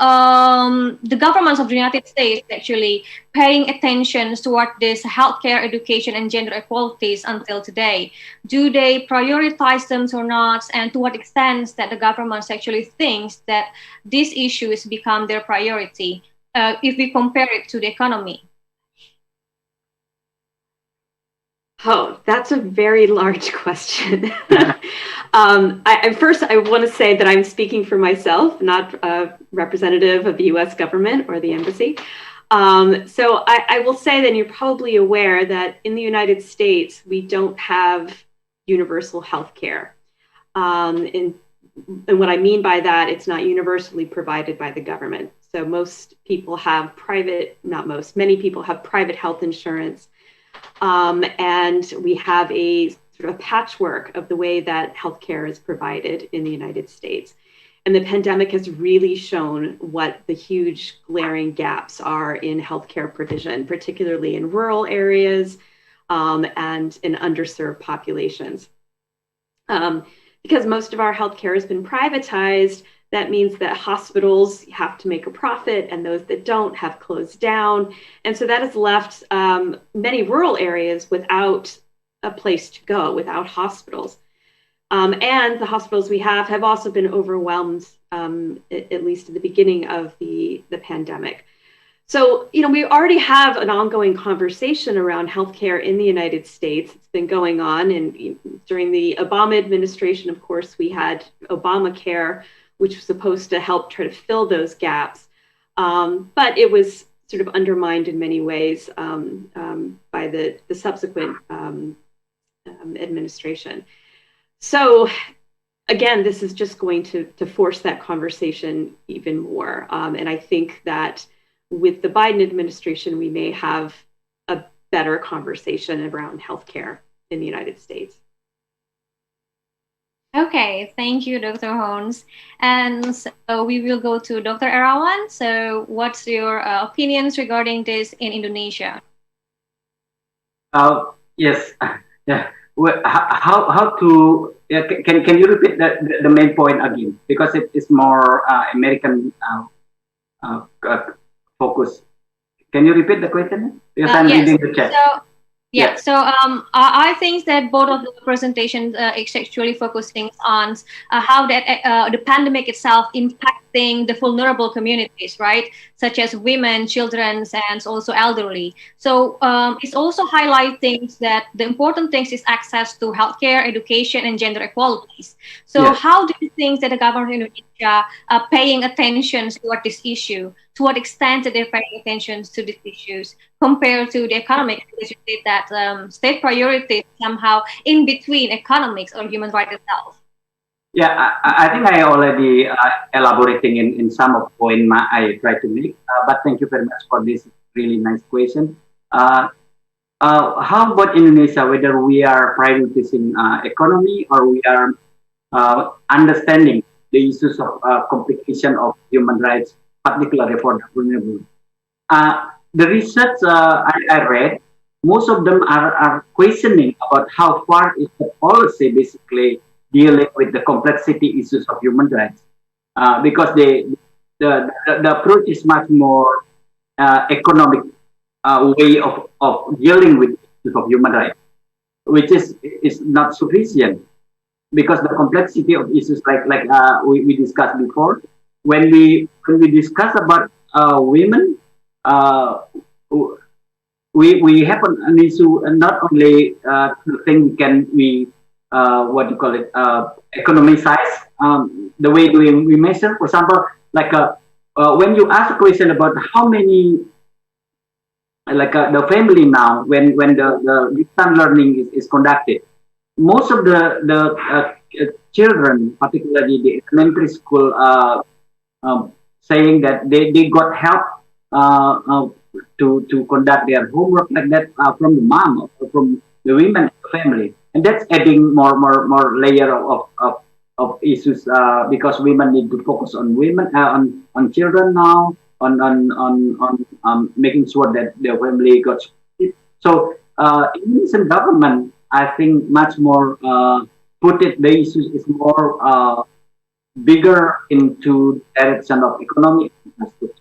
the governments of the United States actually paying attention toward this healthcare, education, and gender equalities until today. Do they prioritize them or not? And to what extent that the governments actually thinks that these issues become their priority if we compare it to the economy? Oh, that's a very large question. First, I want to say that I'm speaking for myself, not a representative of the US government or the embassy. So I will say that you're probably aware that in the United States, we don't have universal health care. And what I mean by that, it's not universally provided by the government. So most people have many people have private health insurance. And we have a sort of patchwork of the way that healthcare is provided in the United States. And the pandemic has really shown what the huge glaring gaps are in healthcare provision, particularly in rural areas and in underserved populations. Because most of our healthcare has been privatized, that means that hospitals have to make a profit, and those that don't have closed down. And so that has left many rural areas without a place to go, without hospitals. And the hospitals we have also been overwhelmed, at least at the beginning of the pandemic. So, we already have an ongoing conversation around healthcare in the United States. It's been going on. And during the Obama administration, of course, we had Obamacare, which was supposed to help try to fill those gaps. But it was sort of undermined in many ways by the subsequent administration. So again, this is just going to force that conversation even more. And I think that with the Biden administration, we may have better conversation around healthcare in the United States. Okay, thank you, Dr. Holmes. And so we will go to Dr. Erawan. So, what's your opinions regarding this in Indonesia? Yes. Yeah. Well, how to can you repeat the main point again, because it is more American focus. Can you repeat the question? Because I'm Yes. reading the chat. So, Yeah. so I think that both of the presentations is actually focusing on how that the pandemic itself impacting the vulnerable communities, right? Such as women, children, and also elderly. So it's also highlighting that the important things is access to healthcare, education, and gender equalities. So Yes. how do you think that the government of Indonesia paying attention toward this issue? To what extent that they're paying attention to these issues compared to the economic? Because you said that state priorities somehow in between economics or human rights itself. Yeah, I think I already elaborating in some of point I try to make. But thank you very much for this really nice question. How about Indonesia? Whether we are prioritizing economy, or we are understanding the issues of complication of human rights, particularly for the vulnerable. The research I read, most of them are questioning about how far is the policy basically dealing with the complexity issues of human rights, because the approach is much more economic way of dealing with issues of human rights, which is not sufficient, because the complexity of issues like we discussed before, when we discuss about women, uh, we have an issue, and not only the thing we what do you call it, economicize the way we measure. For example, like when you ask a question about how many, like the family now, when the distance learning is conducted, most of the children, particularly the elementary school, saying that they got help to conduct their homework like that from the mom or from the women in the family, and that's adding more layer of issues, because women need to focus on women, on children now, on making sure that their family got supported. So Indonesian government, I think, much more put it, the issues is more bigger into direction of economic infrastructure.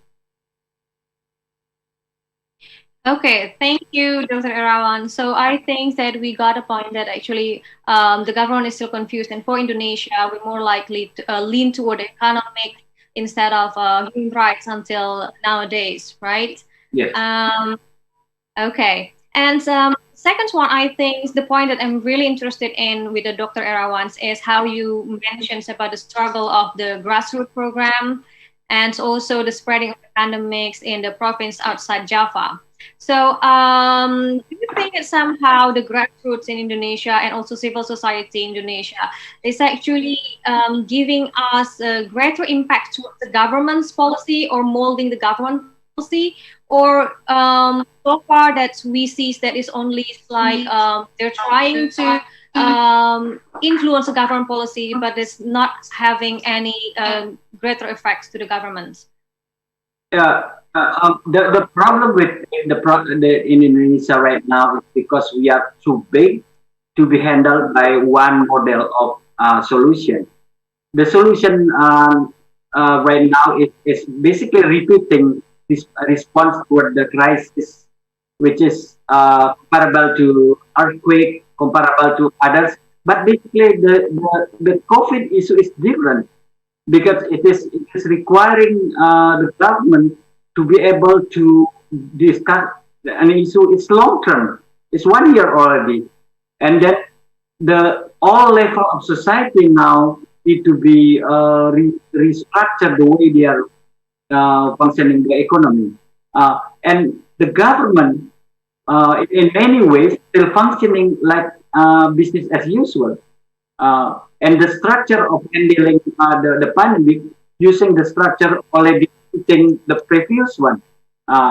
Okay, thank you, Dr. Erawan. So I think that we got a point that actually the government is still confused, and for Indonesia, we're more likely to lean toward economic instead of human rights until nowadays, right? Yes. Okay. And second one, I think the point that I'm really interested in with the Dr. Erawans is how you mentioned about the struggle of the grassroots program and also the spreading of the pandemics in the province outside Java. So, do you think that somehow the grassroots in Indonesia and also civil society in Indonesia is actually giving us a greater impact towards the government's policy or molding the government policy? Or so far that we see that is only like they're trying to influence the government policy, but it's not having any greater effects to the government. The problem with in Indonesia right now is because we are too big to be handled by one model of solution. The solution right now is basically repeating this response toward the crisis, which is comparable to earthquake, comparable to others. But basically, the COVID issue is different, because it is requiring the government to be able to discuss an issue. It's long term. It's 1 year already, and then the all level of society now need to be restructured the way they are functioning the economy, and the government in many ways still functioning like business as usual. And the structure of handling the pandemic using the structure already in the previous one.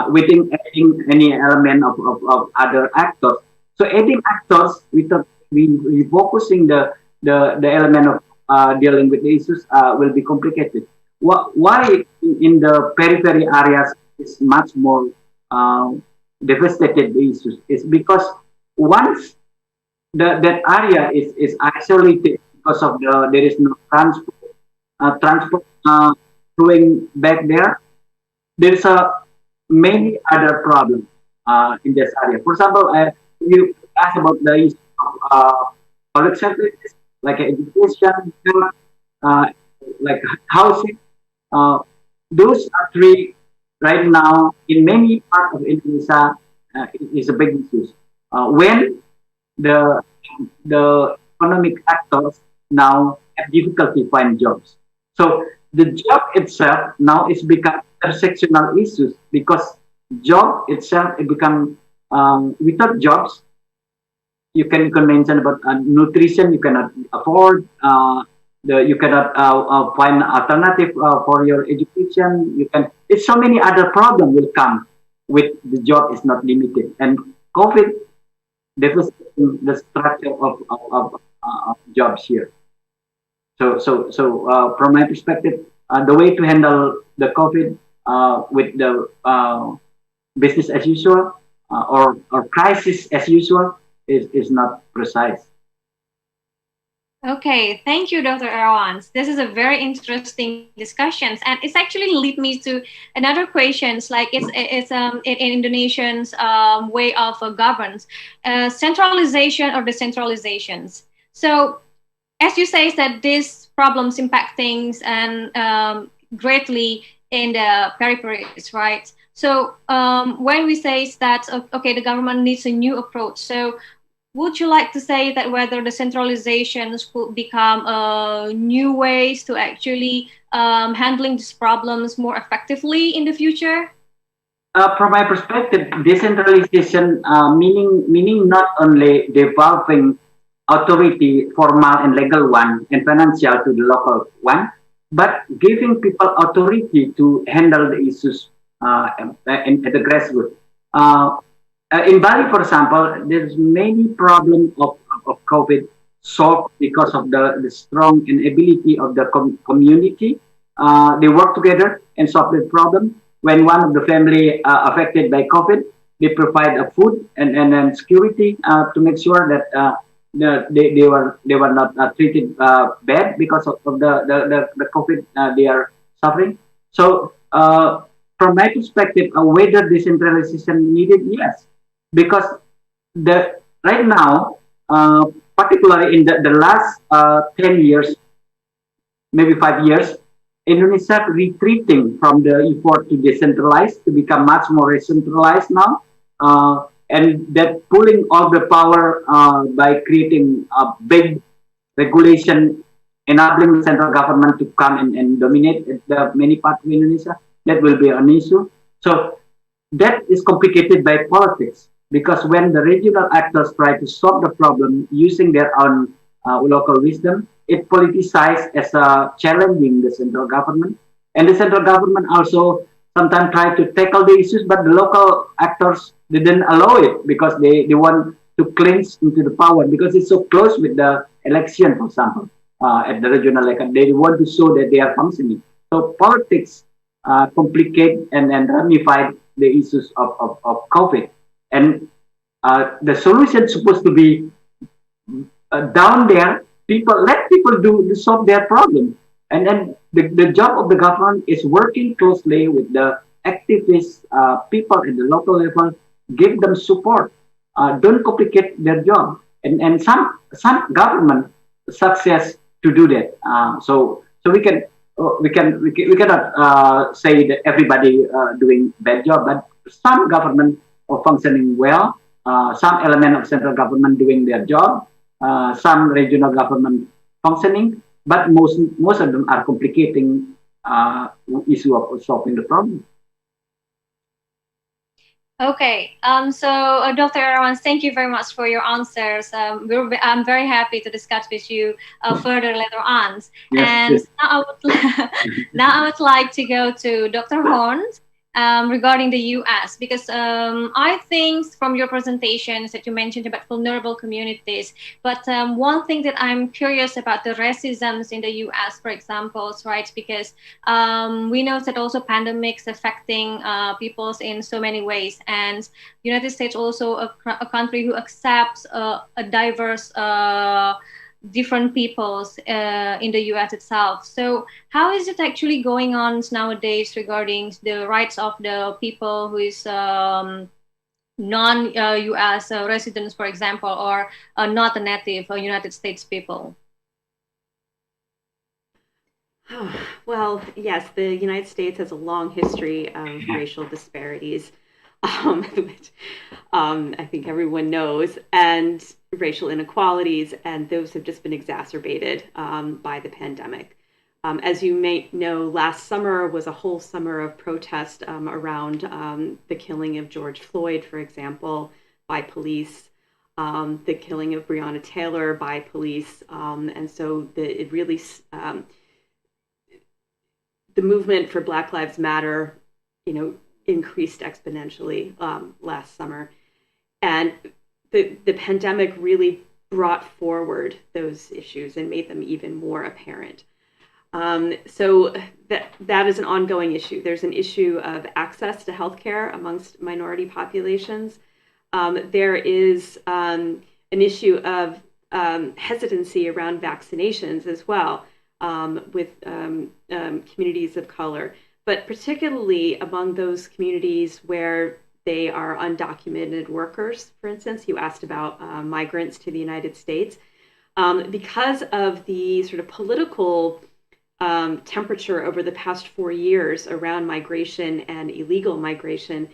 within adding any element of other actors. So adding actors without refocusing the element of dealing with the issues will be complicated. Why in the periphery areas is much more devastated the issues is because once that area is isolated because of there is no transport flowing back there. There's a many other problems in this area. For example, you asked about the issue of public services like education, health, uh, like housing. Uh, those are three right now in many parts of Indonesia is a big issue. When the the economic actors now have difficulty find jobs. So the job itself now is become intersectional issues because job itself it become without jobs you can mention about nutrition you cannot afford you cannot find alternative for your education you can it's so many other problems will come with the job is not limited and COVID devastating the structure of jobs here. So from my perspective, the way to handle the COVID with the business as usual or crisis as usual is not precise. Okay, thank you, Dr. Erawan. This is a very interesting discussions, and it's actually lead me to another questions. Like it's in Indonesian's way of governance, centralization or decentralizations. So as you say, that these problems impact things and greatly in the peripheries, right? So when we say that okay, the government needs a new approach. So would you like to say that whether the centralizations could become new ways to actually handling these problems more effectively in the future? From my perspective, decentralization meaning not only devolving authority, formal and legal one, and financial to the local one, but giving people authority to handle the issues at the grassroots. Uh, in Bali, for example, there's many problems of COVID solved because of the strong inability of the community. They work together and solve the problem. When one of the family affected by COVID, they provide a food and then security to make sure that they were not treated bad because of the COVID they are suffering. So from my perspective, whether decentralization needed, yes, because the right now, particularly in the last 10 years, maybe 5 years, Indonesia retreating from the effort to decentralize to become much more decentralized now. And that pulling all the power by creating a big regulation enabling the central government to come and dominate the many parts of Indonesia, that will be an issue. So that is complicated by politics because when the regional actors try to solve the problem using their own local wisdom, it politicized as challenging the central government. And the central government also sometimes try to tackle the issues, but the local actors didn't allow it because they want to clinch into the power because it's so close with the election, for example, at the regional level. They want to show that they are functioning. So politics complicate and ramify the issues of COVID. And the solution is supposed to be down there. Let people do solve their problem. And then the job of the government is working closely with the activists, people at the local level, give them support. Don't complicate their job. And some government success to do that. So we cannot say that everybody doing bad job, but some government are functioning well. Some element of central government doing their job. Some regional government functioning, but most of them are complicating issue of solving the problem. Okay, so Dr. Erawan, thank you very much for your answers. I'm very happy to discuss with you further later on. Yes, And yes. now I would now I would like to go to Dr. Horn. regarding the US, because I think from your presentations that you mentioned about vulnerable communities, but one thing that I'm curious about the racisms in the US, for example, right? Because we know that also pandemics affecting peoples in so many ways, and United States also a country who accepts a diverse different peoples in the US itself. So how is it actually going on nowadays regarding the rights of the people who is non-US residents, for example, or not a native United States people? Well, yes, the United States has a long history of racial disparities, which I think everyone knows, and racial inequalities, and those have just been exacerbated by the pandemic. As you may know, last summer was a whole summer of protest around the killing of George Floyd, for example, by police, the killing of Breonna Taylor by police, and so it really the movement for Black Lives Matter, increased exponentially last summer, and the pandemic really brought forward those issues and made them even more apparent. So that is an ongoing issue. There's an issue of access to healthcare amongst minority populations. There is an issue of hesitancy around vaccinations as well with communities of color, but particularly among those communities where they are undocumented workers. For instance, you asked about migrants to the United States. Because of the sort of political temperature over the past 4 years around migration and illegal migration,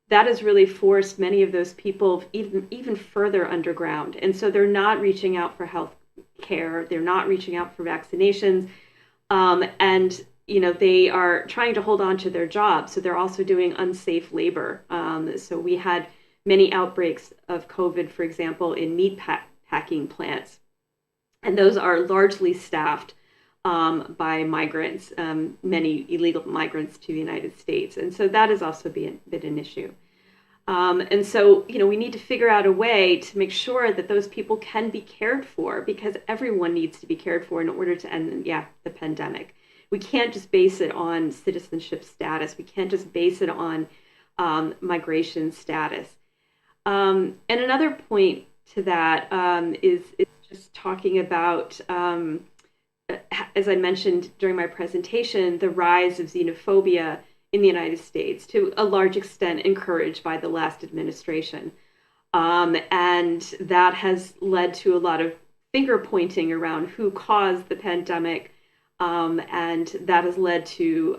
that has really forced many of those people even further underground. And so they're not reaching out for health care, they're not reaching out for vaccinations, and they are trying to hold on to their jobs. So they're also doing unsafe labor. So we had many outbreaks of COVID, for example, in meat packing plants, and those are largely staffed by migrants, many illegal migrants to the United States. And so that has also been an issue. And so, we need to figure out a way to make sure that those people can be cared for, because everyone needs to be cared for in order to end, the pandemic. We can't just base it on citizenship status. We can't just base it on migration status. And another point to that is just talking about, as I mentioned during my presentation, the rise of xenophobia in the United States, to a large extent encouraged by the last administration. And that has led to a lot of finger pointing around who caused the pandemic. And that has led to,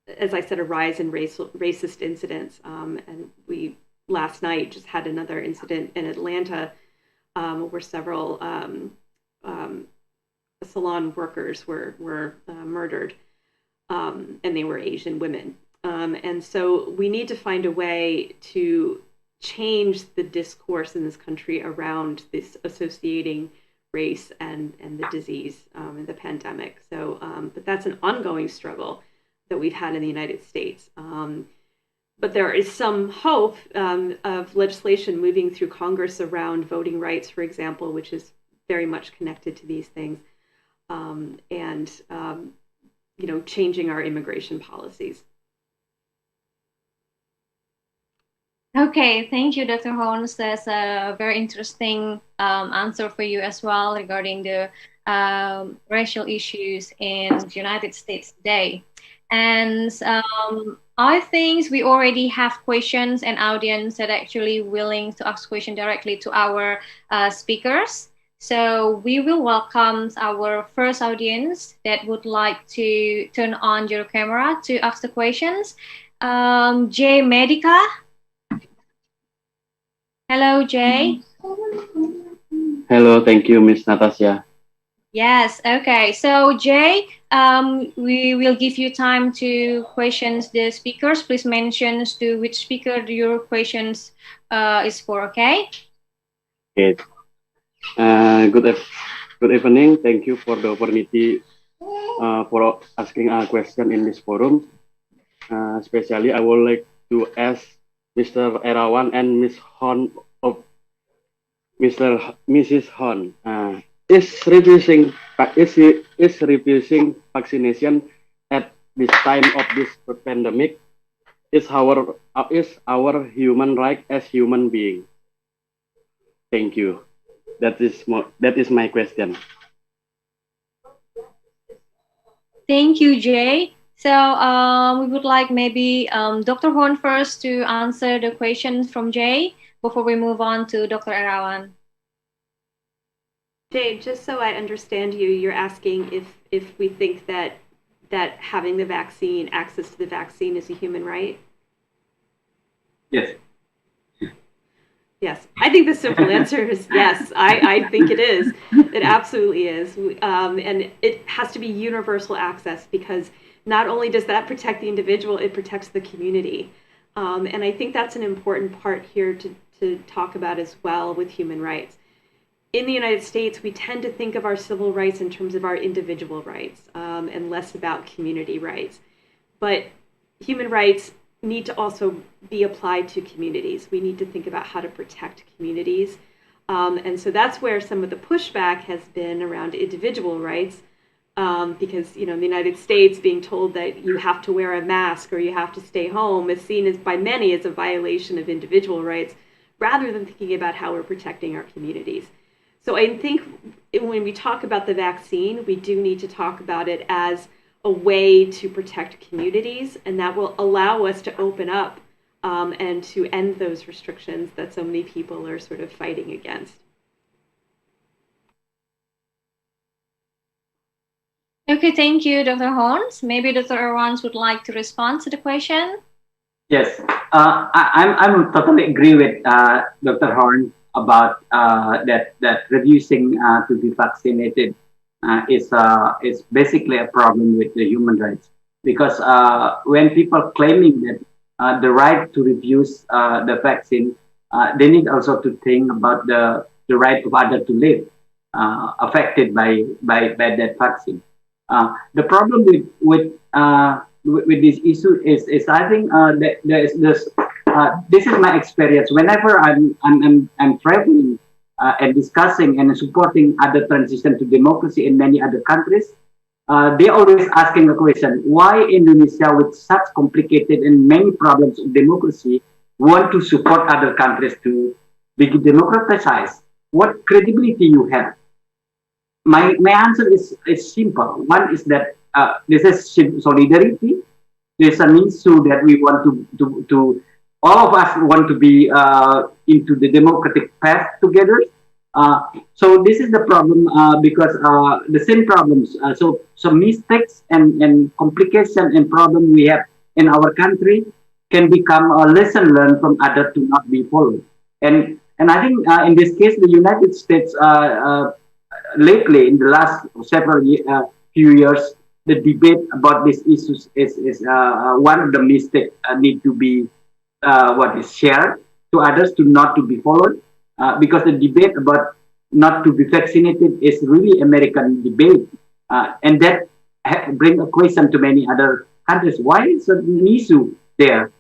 as I said, a rise in racist incidents. And we last night just had another incident in Atlanta where several salon workers were murdered. And they were Asian women. And so we need to find a way to change the discourse in this country around this associating race and the disease and the pandemic. So, but that's an ongoing struggle that we've had in the United States. But there is some hope of legislation moving through Congress around voting rights, for example, which is very much connected to these things. And changing our immigration policies. Okay, thank you, Dr. Holmes. That's a very interesting answer for you as well regarding the racial issues in the United States today. And I think we already have questions and audience that are actually willing to ask questions directly to our speakers. So we will welcome our first audience that would like to turn on your camera to ask the questions. Jay Medica. Hello, Jay. Hello, thank you, Miss Natasha. Yes, okay. So Jay, we will give you time to questions the speakers. Please mention to which speaker your questions is for, okay? Okay. Good evening. Thank you for the opportunity for asking a question in this forum. Especially, I would like to ask Mr. Erawan and Miss Horn of Mrs. Horn. Is refusing vaccination at this time of this pandemic is our human right as human being? Thank you. That is my question. Thank you, Jay. So we would like maybe Dr. Horn first to answer the question from Jay before we move on to Dr. Erawan. Jay, just so I understand you, you're asking if we think that having the vaccine, access to the vaccine, is a human right? Yes. Yes, I think the simple answer is yes. I think it is. It absolutely is. And it has to be universal access because not only does that protect the individual, it protects the community. And I think that's an important part here to talk about as well with human rights. In the United States, we tend to think of our civil rights in terms of our individual rights and less about community rights. But human rights need to also be applied to communities. We need to think about how to protect communities. And so that's where some of the pushback has been around individual rights, because in the United States, being told that you have to wear a mask or you have to stay home is seen as by many as a violation of individual rights, rather than thinking about how we're protecting our communities. So I think when we talk about the vaccine, we do need to talk about it as a way to protect communities, and that will allow us to open up and to end those restrictions that so many people are sort of fighting against. Okay, thank you, Dr. Horns. Maybe Dr. Erwans would like to respond to the question. Yes, I'm totally agree with Dr. Horn about that refusing to be vaccinated is basically a problem with the human rights, because when people claiming that the right to refuse the vaccine, they need also to think about the right of others to live affected by that vaccine. The problem with this issue is I think that there's this. This is my experience. Whenever I'm traveling and discussing and supporting other transition to democracy in many other countries, they always asking the question: why Indonesia, with such complicated and many problems of democracy, want to support other countries to be democratized? What credibility you have? My answer is simple. One is that this is solidarity. There's an issue that we want to all of us want to be into the democratic path together. So this is the problem because the same problems. So some mistakes and complication and problem we have in our country can become a lesson learned from others to not be followed. And I think in this case, the United States lately in the last few years, the debate about these issues is one of the mistakes need to be what is shared to others to not to be followed, because the debate about not to be vaccinated is really American debate, and that bring a question to many other countries. Why is it an issue there?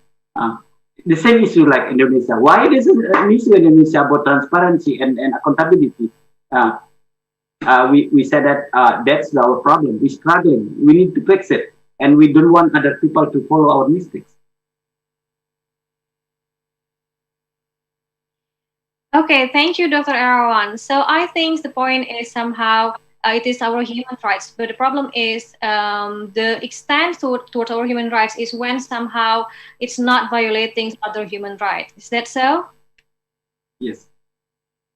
The same issue like Indonesia. Why is it an issue in Indonesia about transparency and accountability? We said that that's our problem. We're struggling. We need to fix it, and we don't want other people to follow our mistakes. Okay, thank you, Dr. Erawan. So I think the point is somehow it is our human rights, but the problem is the extent towards our human rights is when somehow it's not violating other human rights. Is that so? Yes.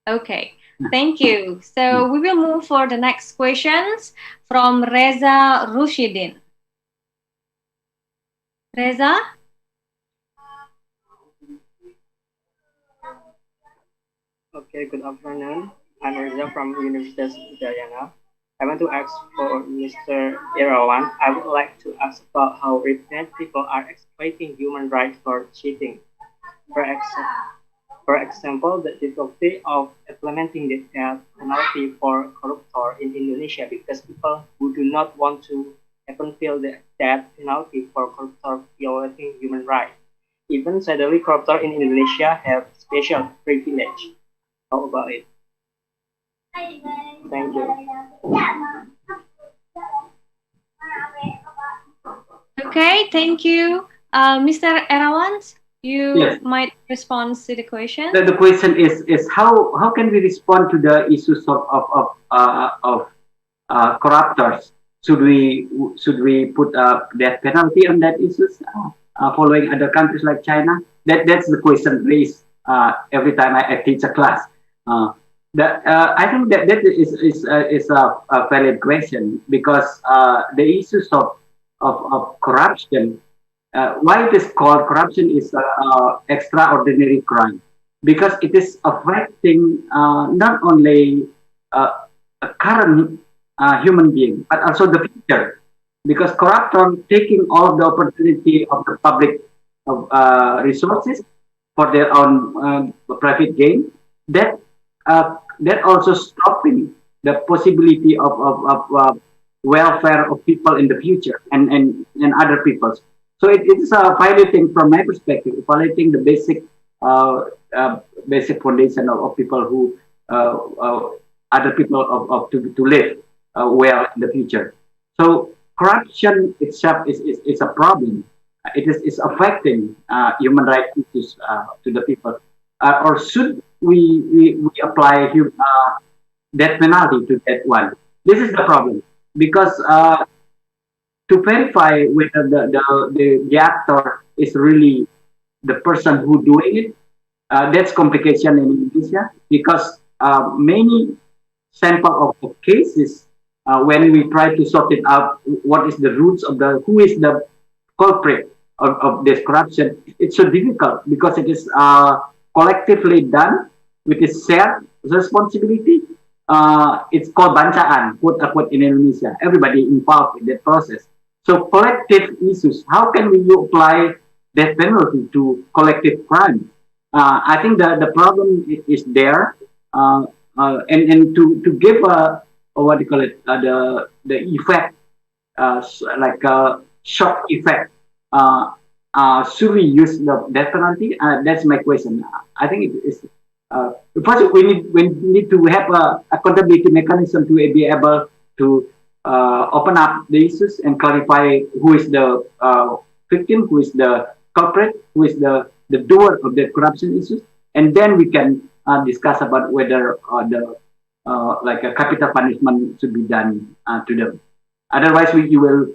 Okay, thank you. So we will move for the next questions from Reza Rushidin. Reza? Okay, good afternoon. I'm Reza from University Udayana. I want to ask for Mr. Erawan. I would like to ask about how repeat people are exploiting human rights for cheating. For example, the difficulty of implementing the death penalty for corruptor in Indonesia because people who do not want to even feel the death penalty for corruptors violating human rights. Even sadly, corruptors in Indonesia have special privilege. How about it? Thank you. Okay, thank you. Mr. Erawan, you Yes. might respond to the question. The question is how can we respond to the issues of corruptors? Should we put a death penalty on that issues following other countries like China? That's the question raised every time I teach a class. I think that is a valid question because the issues of corruption, why it is called corruption is extraordinary crime because it is affecting not only a current human being but also the future because corruption taking all of the opportunity of the public resources for their own private gain that also stopping the possibility of welfare of people in the future and other peoples. So it is violating, from my perspective, violating the basic foundation of people who other people to live well in the future. So corruption itself is a problem. It is affecting human rights issues to the people. Or should we apply death penalty to that one? This is the problem because to verify whether the actor is really the person who doing it, that's complication in Indonesia because many sample of cases when we try to sort it out, what is the roots of who is the culprit of this corruption, it's so difficult because it is collectively done with a shared responsibility. It's called bancaan, quote unquote, in Indonesia. Everybody involved in that process. So collective issues, how can we apply death penalty to collective crime? I think the problem is there, and to give what do you call it, the effect, like a shock effect. Should we use the death penalty? That's my question. I think it is. First, we need to have a accountability mechanism to be able to open up the issues and clarify who is the victim, who is the culprit, who is the doer of the corruption issues, and then we can discuss about whether the like a capital punishment should be done to them. Otherwise, you will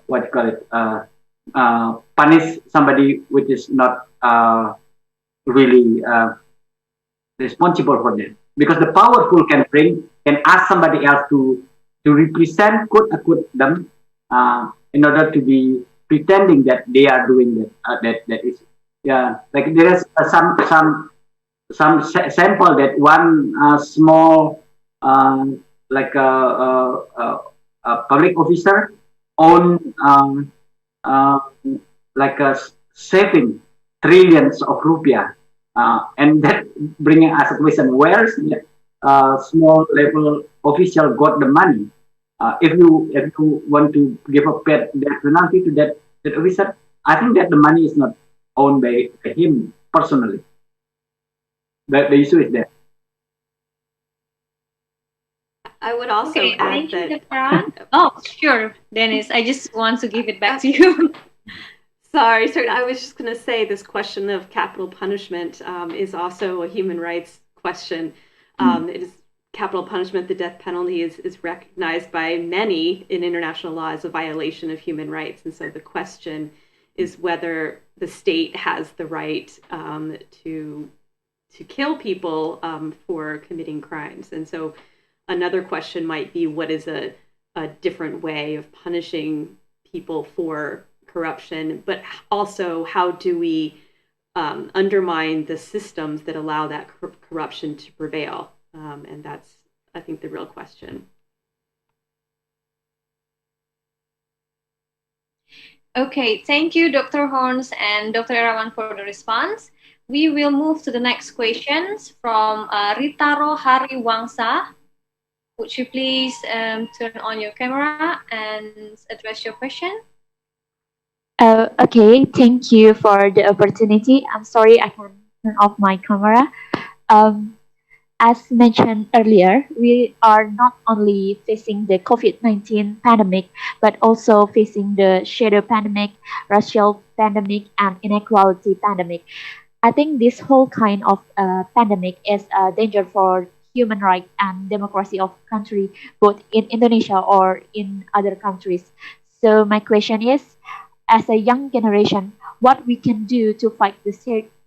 what do you call it, punish somebody which is not really responsible for them, because the powerful can ask somebody else to represent, quote unquote, them in order to be pretending that they are doing that is, yeah, like there is some sample that one small like a public officer own like saving trillions of rupiah, and that bringing us a question: where's the small level official got the money? If you want to give a death penalty to that officer, I think that the money is not owned by him personally. The issue is there. I would also Okay, add thank you, that. Dr. Oh, sure, Dennis. I just want to give it back to you. Sorry, I was just going to say this question of capital punishment is also a human rights question. It is capital punishment, the death penalty is recognized by many in international law as a violation of human rights. And so the question is whether the state has the right to kill people for committing crimes. And so another question might be, what is a different way of punishing people for corruption, but also how do we undermine the systems that allow that corruption to prevail? And that's, I think, the real question. Okay, thank you, Dr. Horns and Dr. Erawan, for the response. We will move to the next questions from Ritaro Hariwangsa. Would you please turn on your camera and address your question? Okay, thank you for the opportunity. I'm sorry I can turn off my camera. Um, as mentioned earlier, we are not only facing the COVID-19 pandemic, but also facing the shadow pandemic, racial pandemic, and inequality pandemic. I think this whole kind of pandemic is a danger for human rights and democracy of country, both in Indonesia or in other countries. So my question is, as a young generation, what we can do to fight the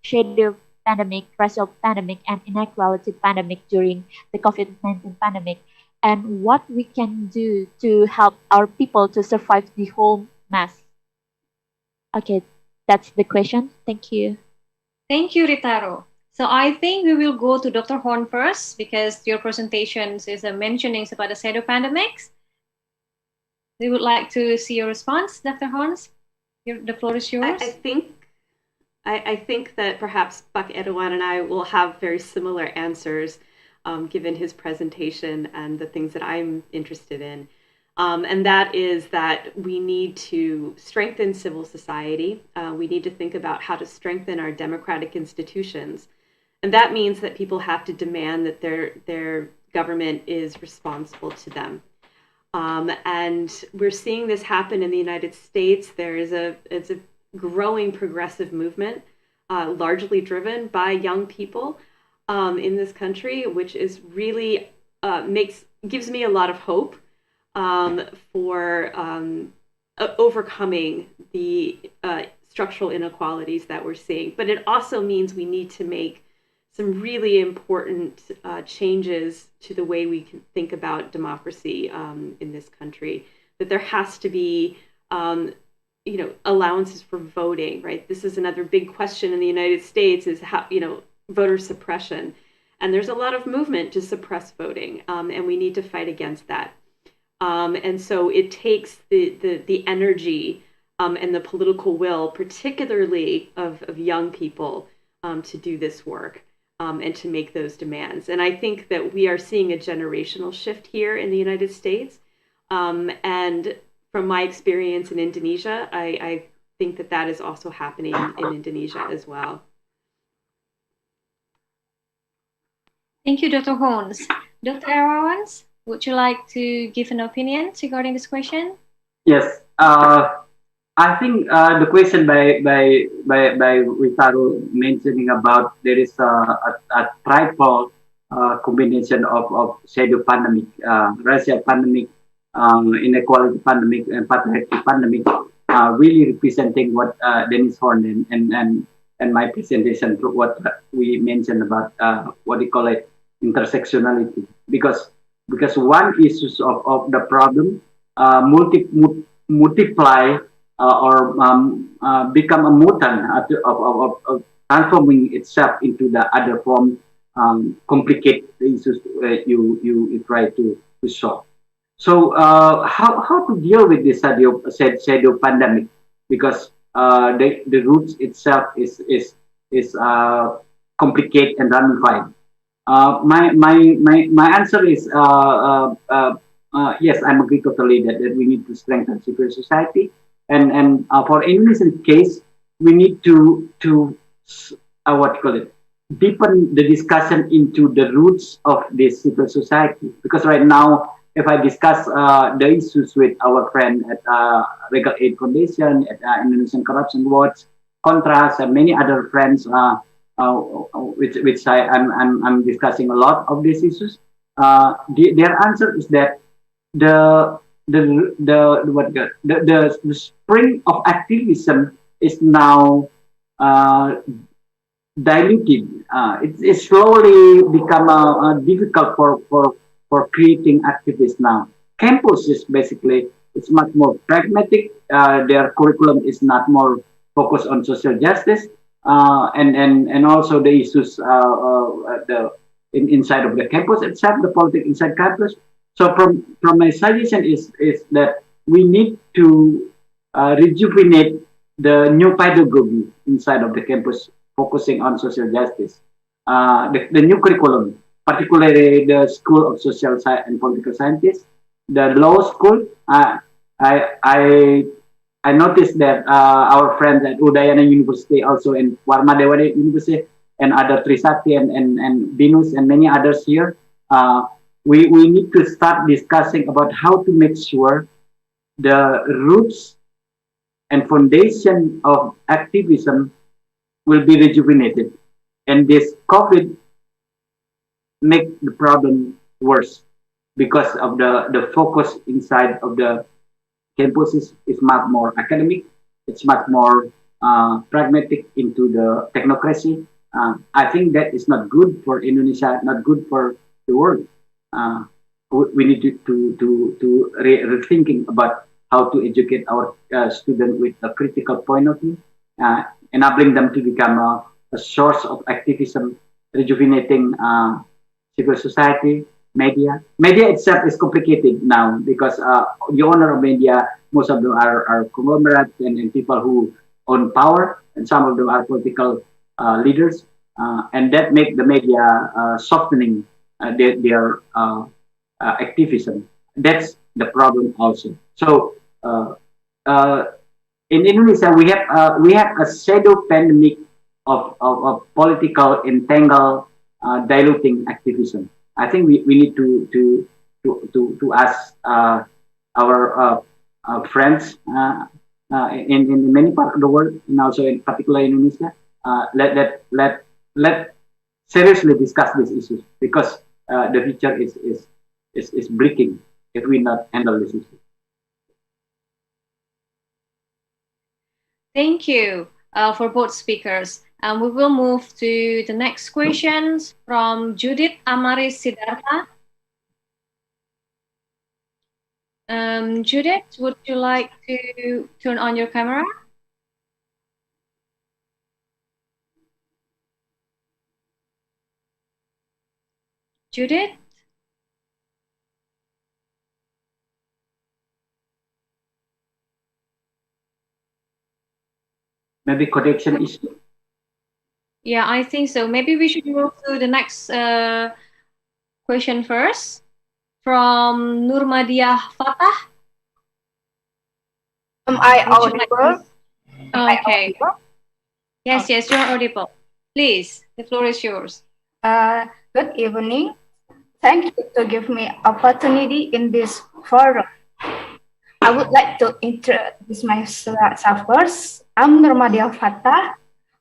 shadow pandemic, racial pandemic, and inequality pandemic during the COVID-19 pandemic, and what we can do to help our people to survive the whole mess. Okay, that's the question. Thank you. Thank you, Ritaro. So I think we will go to Dr. Horn first because your presentations is mentioning about the shadow pandemics. We would like to see your response, Dr. Horns. The floor is yours. I think that perhaps Pak Erawan and I will have very similar answers given his presentation and the things that I'm interested in. And that is that we need to strengthen civil society. We need to think about how to strengthen our democratic institutions. And that means that people have to demand that their government is responsible to them. And we're seeing this happen in the United States. It's a growing progressive movement, largely driven by young people in this country, which is really gives me a lot of hope for overcoming the structural inequalities that we're seeing. But it also means we need to make some really important changes to the way we can think about democracy in this country. That there has to be, allowances for voting. Right. This is another big question in the United States: is how voter suppression, and there's a lot of movement to suppress voting, and we need to fight against that. And so it takes the energy and the political will, particularly of young people, to do this work. And to make those demands. And I think that we are seeing a generational shift here in the United States. And from my experience in Indonesia, I think that is also happening in Indonesia as well. Thank you, Dr. Horns. Dr. Erawan, would you like to give an opinion regarding this question? Yes. I think the question by Witaro mentioning about there is a triple combination of shadow pandemic, racial pandemic, inequality pandemic, and patriarchy pandemic, really representing what Denise Horn and my presentation, what we mentioned about what we call it intersectionality, because one issue of the problem multiply or become a mutant of transforming itself into the other form, complicate the issues you try to solve. So how to deal with this shadow pandemic? Because the roots itself is complicated and ramified. My answer is yes, I'm agree totally that we need to strengthen civil society. And for Indonesian case, we need to deepen the discussion into the roots of this civil society. Because right now, if I discuss the issues with our friend at Legal Aid Foundation, at Indonesian Corruption Watch, Contrast, and many other friends, which I'm discussing a lot of these issues, their answer is that the spring of activism is now diluted. It's slowly become difficult for creating activists now. Campus is basically it's much more pragmatic. Their curriculum is not more focused on social justice and also the issues inside of the campus itself, the politics inside campus. So from my suggestion is that we need to rejuvenate the new pedagogy inside of the campus, focusing on social justice. The new curriculum particularly the School of Social Science and Political Sciences, the law school. I I noticed that our friends at Udayana University, also in Warmadewa University, and other Trisakti and Binus and many others here, we need to start discussing about how to make sure the roots and foundation of activism will be rejuvenated. And this COVID make the problem worse because of the focus inside of the campus is much more academic. It's much more pragmatic into the technocracy. I think that is not good for Indonesia, not good for the world. We need to rethinking about how to educate our students with a critical point of view, enabling them to become a source of activism, rejuvenating civil society, media. Media itself is complicated now because the owner of media, most of them are conglomerates and people who own power, and some of them are political leaders, and that make the media softening their activism. That's the problem also. So in Indonesia, we have a shadow pandemic of political entangled diluting activism. I think we need to ask our friends in many parts of the world, and also in particular Indonesia, let seriously discuss these issues because the future is breaking if we not handle this issue. Thank you for both speakers. We will move to the next questions from Judith Amaris Siddhartha. Judith, would you like to turn on your camera? Judith? Maybe connection issue. Yeah, I think so. Maybe we should move to the next question first from Nurmadiah Fatah. Am I audible? Okay. Yes, yes, you're audible. Please, the floor is yours. Good evening. Thank you to give me opportunity in this forum. I would like to introduce myself first. I'm Nurmadiah Fatah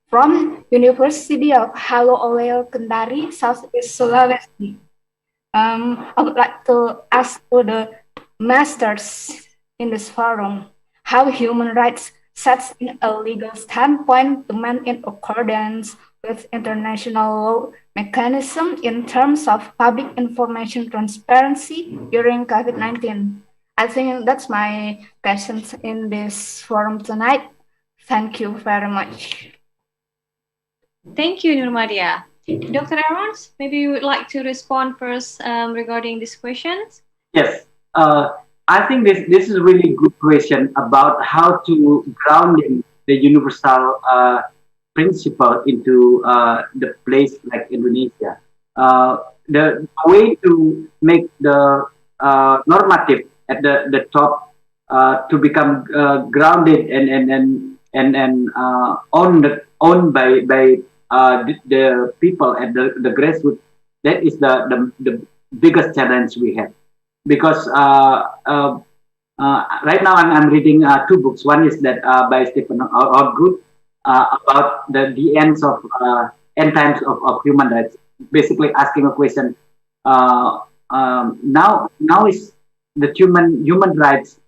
from University of Halo-Oleo Kendari, Southeast Sulawesi. I would like to ask to the masters in this forum how human rights sets in a legal standpoint to maintain accordance with international law mechanism in terms of public information transparency during COVID-19. I think that's my questions in this forum tonight. Thank you very much. Thank you, Nurmadiah. Dr. Erawan, maybe you would like to respond first regarding these questions? Yes. I think this is a really good question about how to ground in the universal principle into the place like Indonesia. The way to make the normative at the top to become grounded and owned by the people at the grassroots. That is the biggest challenge we have, because right now I'm reading two books. One is that by Stephen Hordgood about the ends of end times of human rights, basically asking a question. Now is the human rights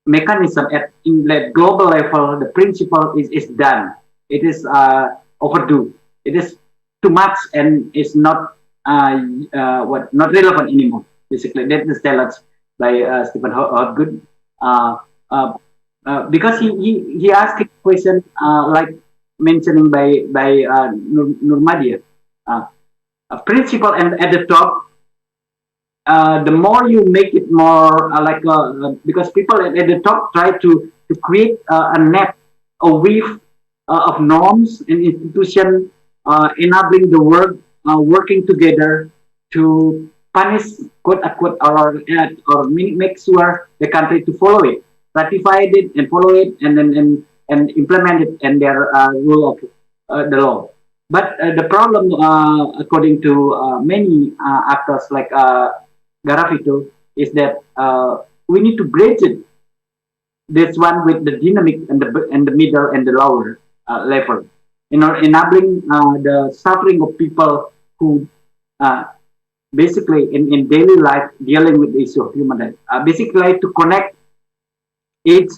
mechanism in the global level. The principle is done. It is overdue. It is too much and is not not relevant anymore. Basically, that is challenge by Stephen Hordgood, because he asked a question like mentioning by Nurmadiah, a principle, and at the top, the more you make it more because people at the top try to create a net, a weave of norms and institution enabling the work working together to punish, quote unquote, or make sure the country to follow it, ratify it, and follow it, and then and implement it in their rule of the law. But the problem, according to many actors like Garavito, is that we need to bridge it, this one with the dynamic and the middle and the lower level, enabling the suffering of people who basically in daily life dealing with the issue of human rights. Basically, to connect each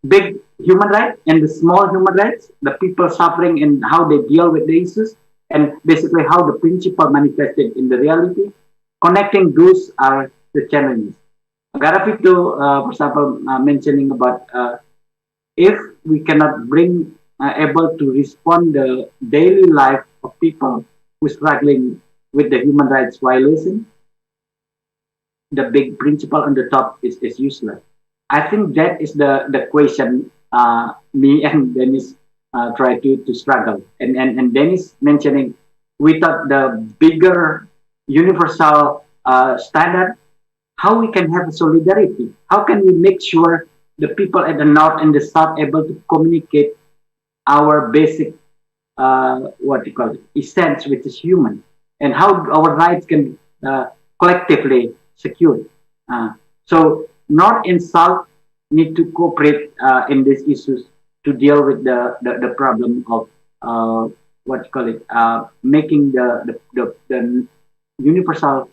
big human right and the small human rights, the people suffering and how they deal with the issues, and basically how the principle manifested in the reality. Connecting those are the challenges. Garavito, for example, mentioning about if we cannot bring able to respond the daily life of people who are struggling with the human rights violation, the big principle on the top is useless. I think that is the question me and Dennis try to struggle. And Dennis mentioning we thought the bigger universal standard, how we can have solidarity, how can we make sure the people at the north and the south able to communicate our basic what you call it, essence, which is human, and how our rights can collectively secured. So North and South need to cooperate in these issues to deal with the problem of what you call it, making the universal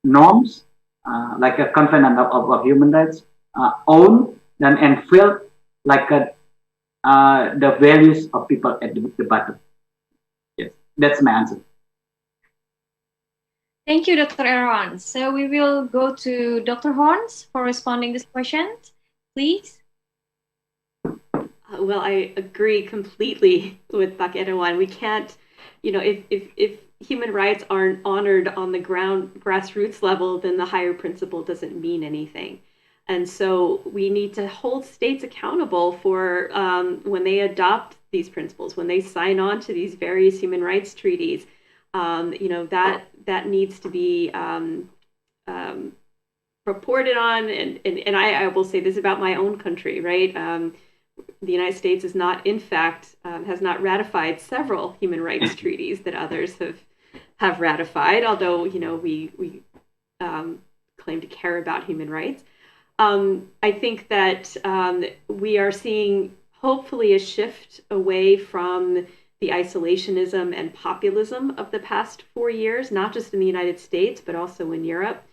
norms like a covenant of human rights owned and felt like the values of people at the bottom. Yes, that's my answer. Thank you, Dr. Erawan. So we will go to Dr. Horns for responding this question, please. Well, I agree completely with Dr. Erawan. We can't, if human rights aren't honored on the grassroots level, then the higher principle doesn't mean anything. And so we need to hold states accountable for when they adopt these principles, when they sign on to these various human rights treaties. That needs to be reported on. And I will say this about my own country, right? The United States is not, in fact, has not ratified several human rights treaties that others have ratified, although, we claim to care about human rights. I think that we are seeing, hopefully, a shift away from the isolationism and populism of the past 4 years, not just in the United States, but also in Europe.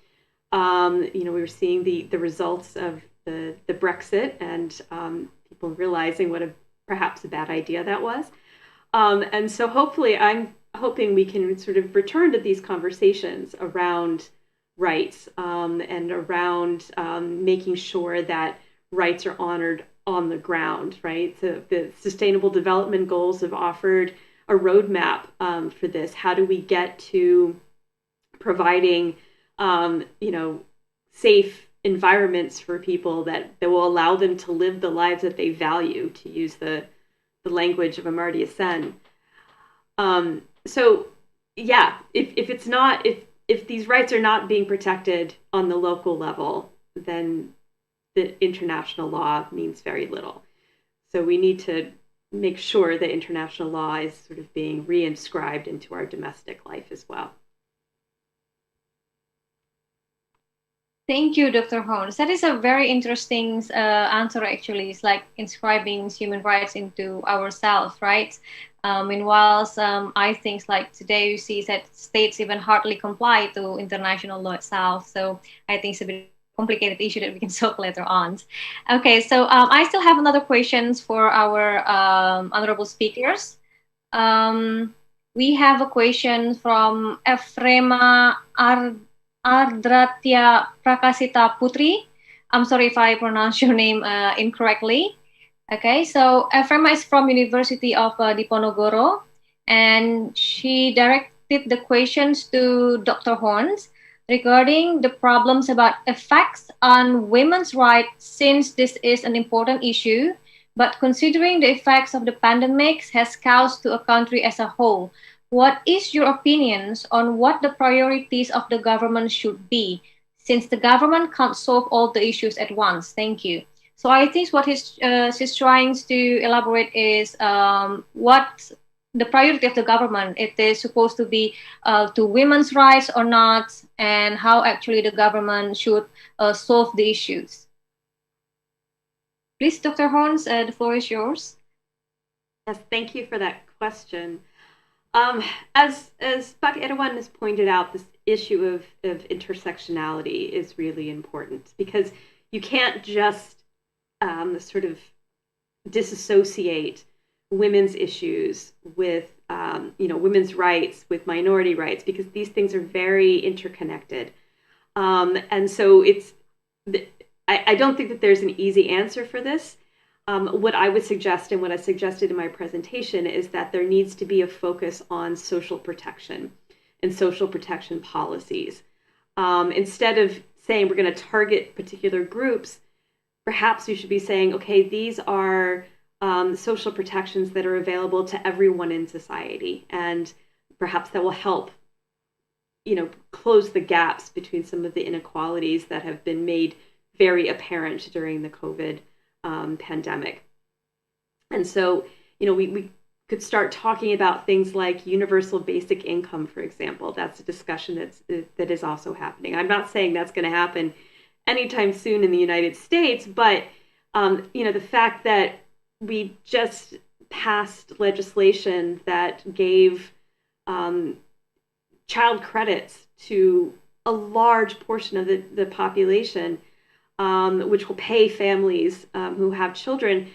We were seeing the results of the Brexit and people realizing what perhaps a bad idea that was. And so hopefully I'm hoping we can sort of return to these conversations around rights and around making sure that rights are honored on the ground, right? So the Sustainable Development Goals have offered a roadmap for this. How do we get to providing, safe environments for people that will allow them to live the lives that they value, to use the language of Amartya Sen. So yeah, if these rights are not being protected on the local level, then the international law means very little. So we need to make sure that international law is sort of being reinscribed into our domestic life as well. Thank you, Dr. Horns. That is a very interesting answer, actually. It's like inscribing human rights into ourselves, right? Meanwhile, I think like today you see that states even hardly comply to international law itself. So I think it's a bit complicated issue that we can solve later on. Okay, so I still have another questions for our honorable speakers. We have a question from Efrema Ardratya Prakasita Putri. I'm sorry if I pronounce your name incorrectly. Okay, so Efrema is from University of Diponegoro, and she directed the questions to Dr. Horns regarding the problems about effects on women's rights, since this is an important issue, but considering the effects of the pandemic has caused to a country as a whole, What is your opinions on what the priorities of the government should be, since the government can't solve all the issues at once? Thank you. So I think what she's trying to elaborate is what the priority of the government. It is supposed to be to women's rights or not, and how actually the government should solve the issues. Please, Dr. Horns, the floor is yours. Yes, thank you for that question. As Pak Erawan has pointed out, this issue of intersectionality is really important because you can't just sort of disassociate women's issues with women's rights, with minority rights, because these things are very interconnected. And so I don't think that there's an easy answer for this. What I would suggest and what I suggested in my presentation is that there needs to be a focus on social protection and social protection policies. Instead of saying we're going to target particular groups, perhaps we should be saying, okay, these are social protections that are available to everyone in society, and perhaps that will help, close the gaps between some of the inequalities that have been made very apparent during the COVID pandemic. And so, we could start talking about things like universal basic income, for example. That's a discussion that is also happening. I'm not saying that's going to happen anytime soon in the United States, but the fact that we just passed legislation that gave child credits to a large portion of the population, which will pay families who have children,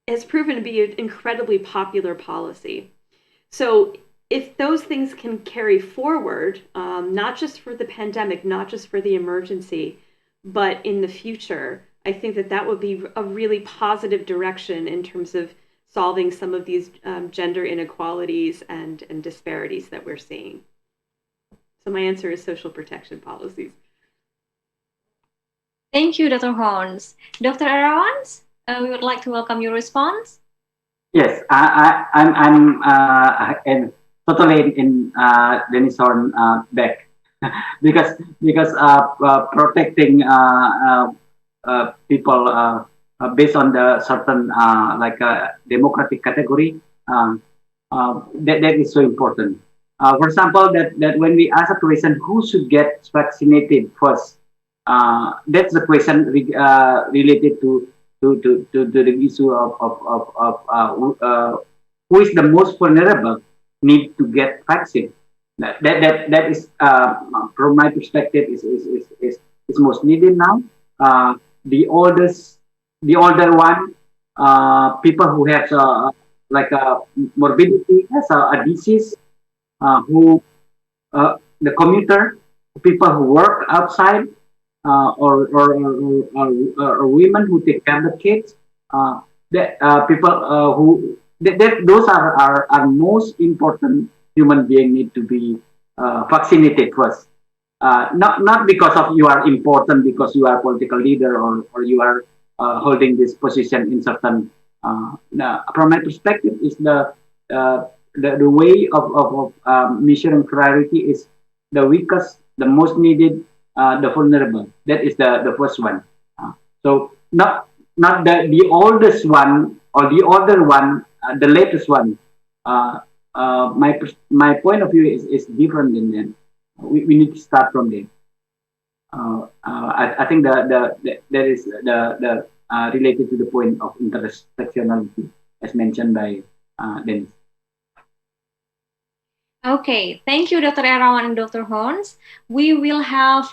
has proven to be an incredibly popular policy. So if those things can carry forward, not just for the pandemic, not just for the emergency, but in the future, I think that would be a really positive direction in terms of solving some of these gender inequalities and disparities that we're seeing. So my answer is social protection policies. Thank you, Dr. Horns. Dr. Erawan, we would like to welcome your response. Yes, I'm totally in Denise Horn back because protecting people based on the certain democratic category that is so important. For example, that when we ask a question, who should get vaccinated first? That's the question related to the issue of who is the most vulnerable need to get vaccine. That is from my perspective is most needed now. The older one, people who have a morbidity, has a disease, who the commuter, people who work outside, or women who take care of the kids, people who those are most important human being need to be vaccinated first. Not because of you are important because you are a political leader or you are holding this position in certain. From my perspective, is the way of measuring priority is the weakest, the most needed, the vulnerable. That is the first one. So not the oldest one or the older one, the latest one. My point of view is different than them. We need to start from there. I think that is the related to the point of intersectionality as mentioned by Denise. Okay, thank you, Dr. Erawan and Dr. Horns. We will have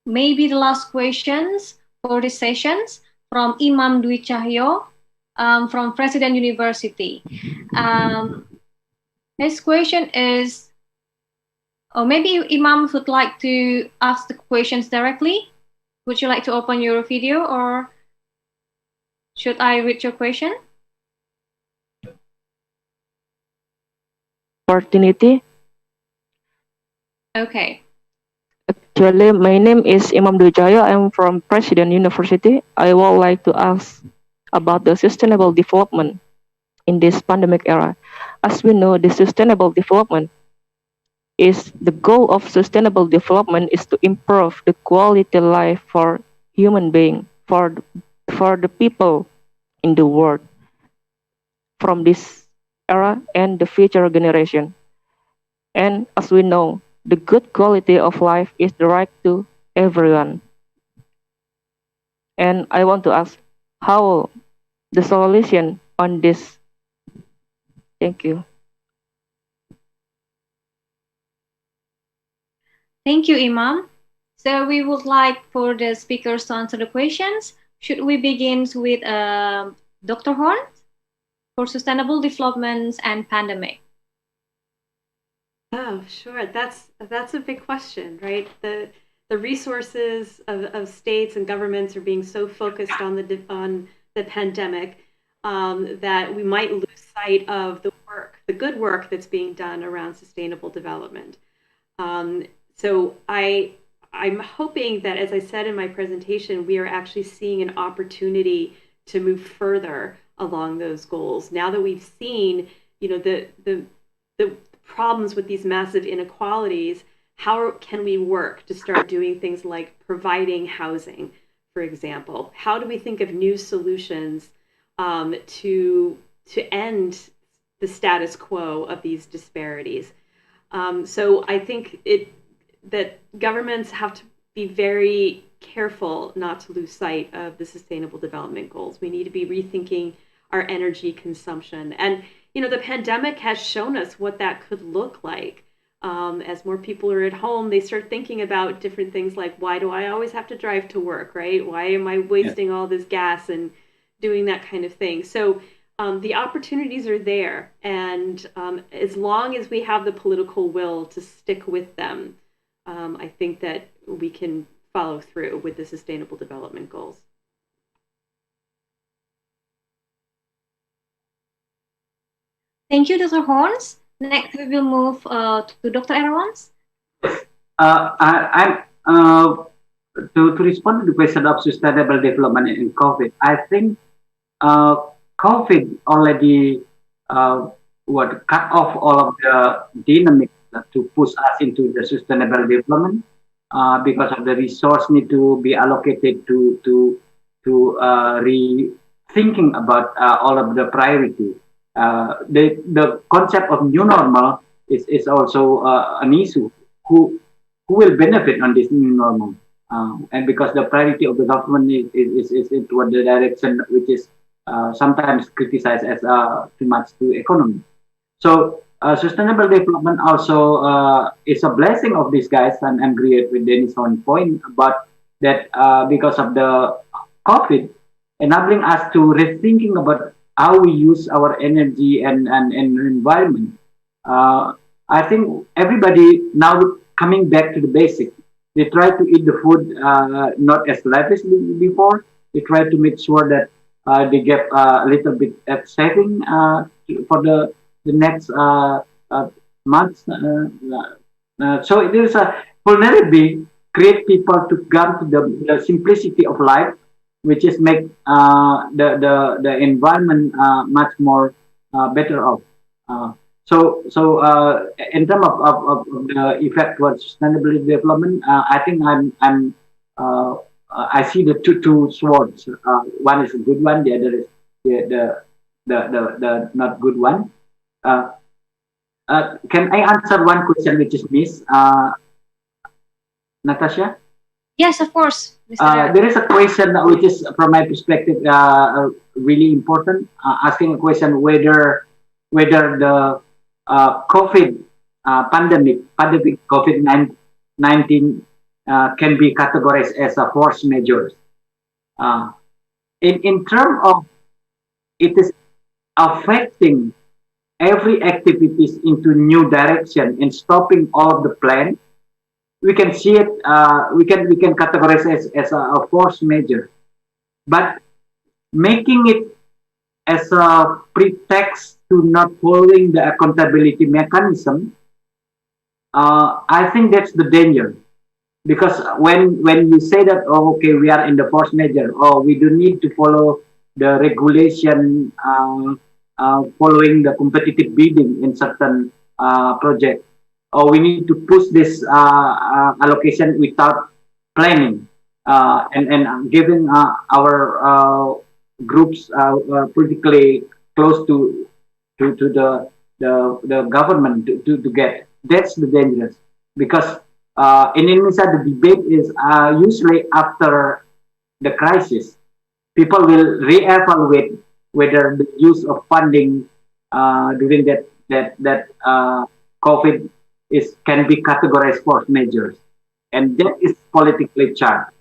maybe the last questions for this sessions from Imam Dwi Cahyo from President University. His question is, or maybe Imam would like to ask the questions directly. Would you like to open your video or should I read your question? Opportunity. Okay. Actually, my name is Imam Dujaya. I'm from President University. I would like to ask about the sustainable development. in this pandemic era. As we know, the sustainable development is the goal of sustainable development is to improve the quality life for human being, for the people in the world from this era and the future generation. And as we know, the good quality of life is the right to everyone. And I want to ask how the solution on this. Thank you. Thank you, Imam. So we would like for the speakers to answer the questions. Should we begin with Dr. Horn for sustainable developments and pandemic? Oh, sure. That's a big question, right? The resources of states and governments are being so focused on the pandemic that we might lose sight of the good work that's being done around sustainable development. So I'm hoping that, as I said in my presentation, we are actually seeing an opportunity to move further along those goals. Now that we've seen, the problems with these massive inequalities, how can we work to start doing things like providing housing, for example? How do we think of new solutions to end the status quo of these disparities? So I think that governments have to be very careful not to lose sight of the Sustainable Development Goals. We need to be rethinking our energy consumption. And, the pandemic has shown us what that could look like. As more people are at home, they start thinking about different things like, why do I always have to drive to work, right? Why am I wasting all this gas and doing that kind of thing? So the opportunities are there. And as long as we have the political will to stick with them, I think that we can follow through with the Sustainable Development Goals. Thank you, Dr. Horns. Next, we will move to Dr. Erawan. To respond to the question of sustainable development in COVID, I think COVID already cut off all of the dynamics to push us into the sustainable development because of the resource need to be allocated to rethinking about all of the priority. The concept of new normal is also an issue. Who will benefit on this new normal? And because the priority of the government is toward the direction which is sometimes criticized as too much to economy. So sustainable development also is a blessing of these guys, and I'm agree with Denise Horn's point about that because of the COVID, enabling us to rethinking about how we use our energy and environment. I think everybody now coming back to the basic. They try to eat the food not as lavishly before. They try to make sure that they get a little bit at saving for the next months. So it is a vulnerability create people to come to the simplicity of life, which is make the environment much more better off. So in terms of the effect towards sustainable development, I think I see the two swords. One is a good one, the other is the not good one. Can I answer one question which is missed, Natasha? Yes, of course. There is a question which is, from my perspective, really important. Asking a question whether the COVID pandemic COVID-19 can be categorized as a force majeure. In terms of it is affecting every activities into new direction and stopping all of the plan, we can see it. We can categorize as a force majeure, but making it as a pretext to not following the accountability mechanism, I think that's the danger. Because when you say that, oh, okay, we are in the force majeure, or we do need to follow the regulation following the competitive bidding in certain projects, or we need to push this allocation without planning and giving our groups politically close to the government to get. That's the dangerous, because in Indonesia the debate is usually after the crisis. People will reevaluate whether the use of funding during that COVID can be categorized force measures, and that is politically charged.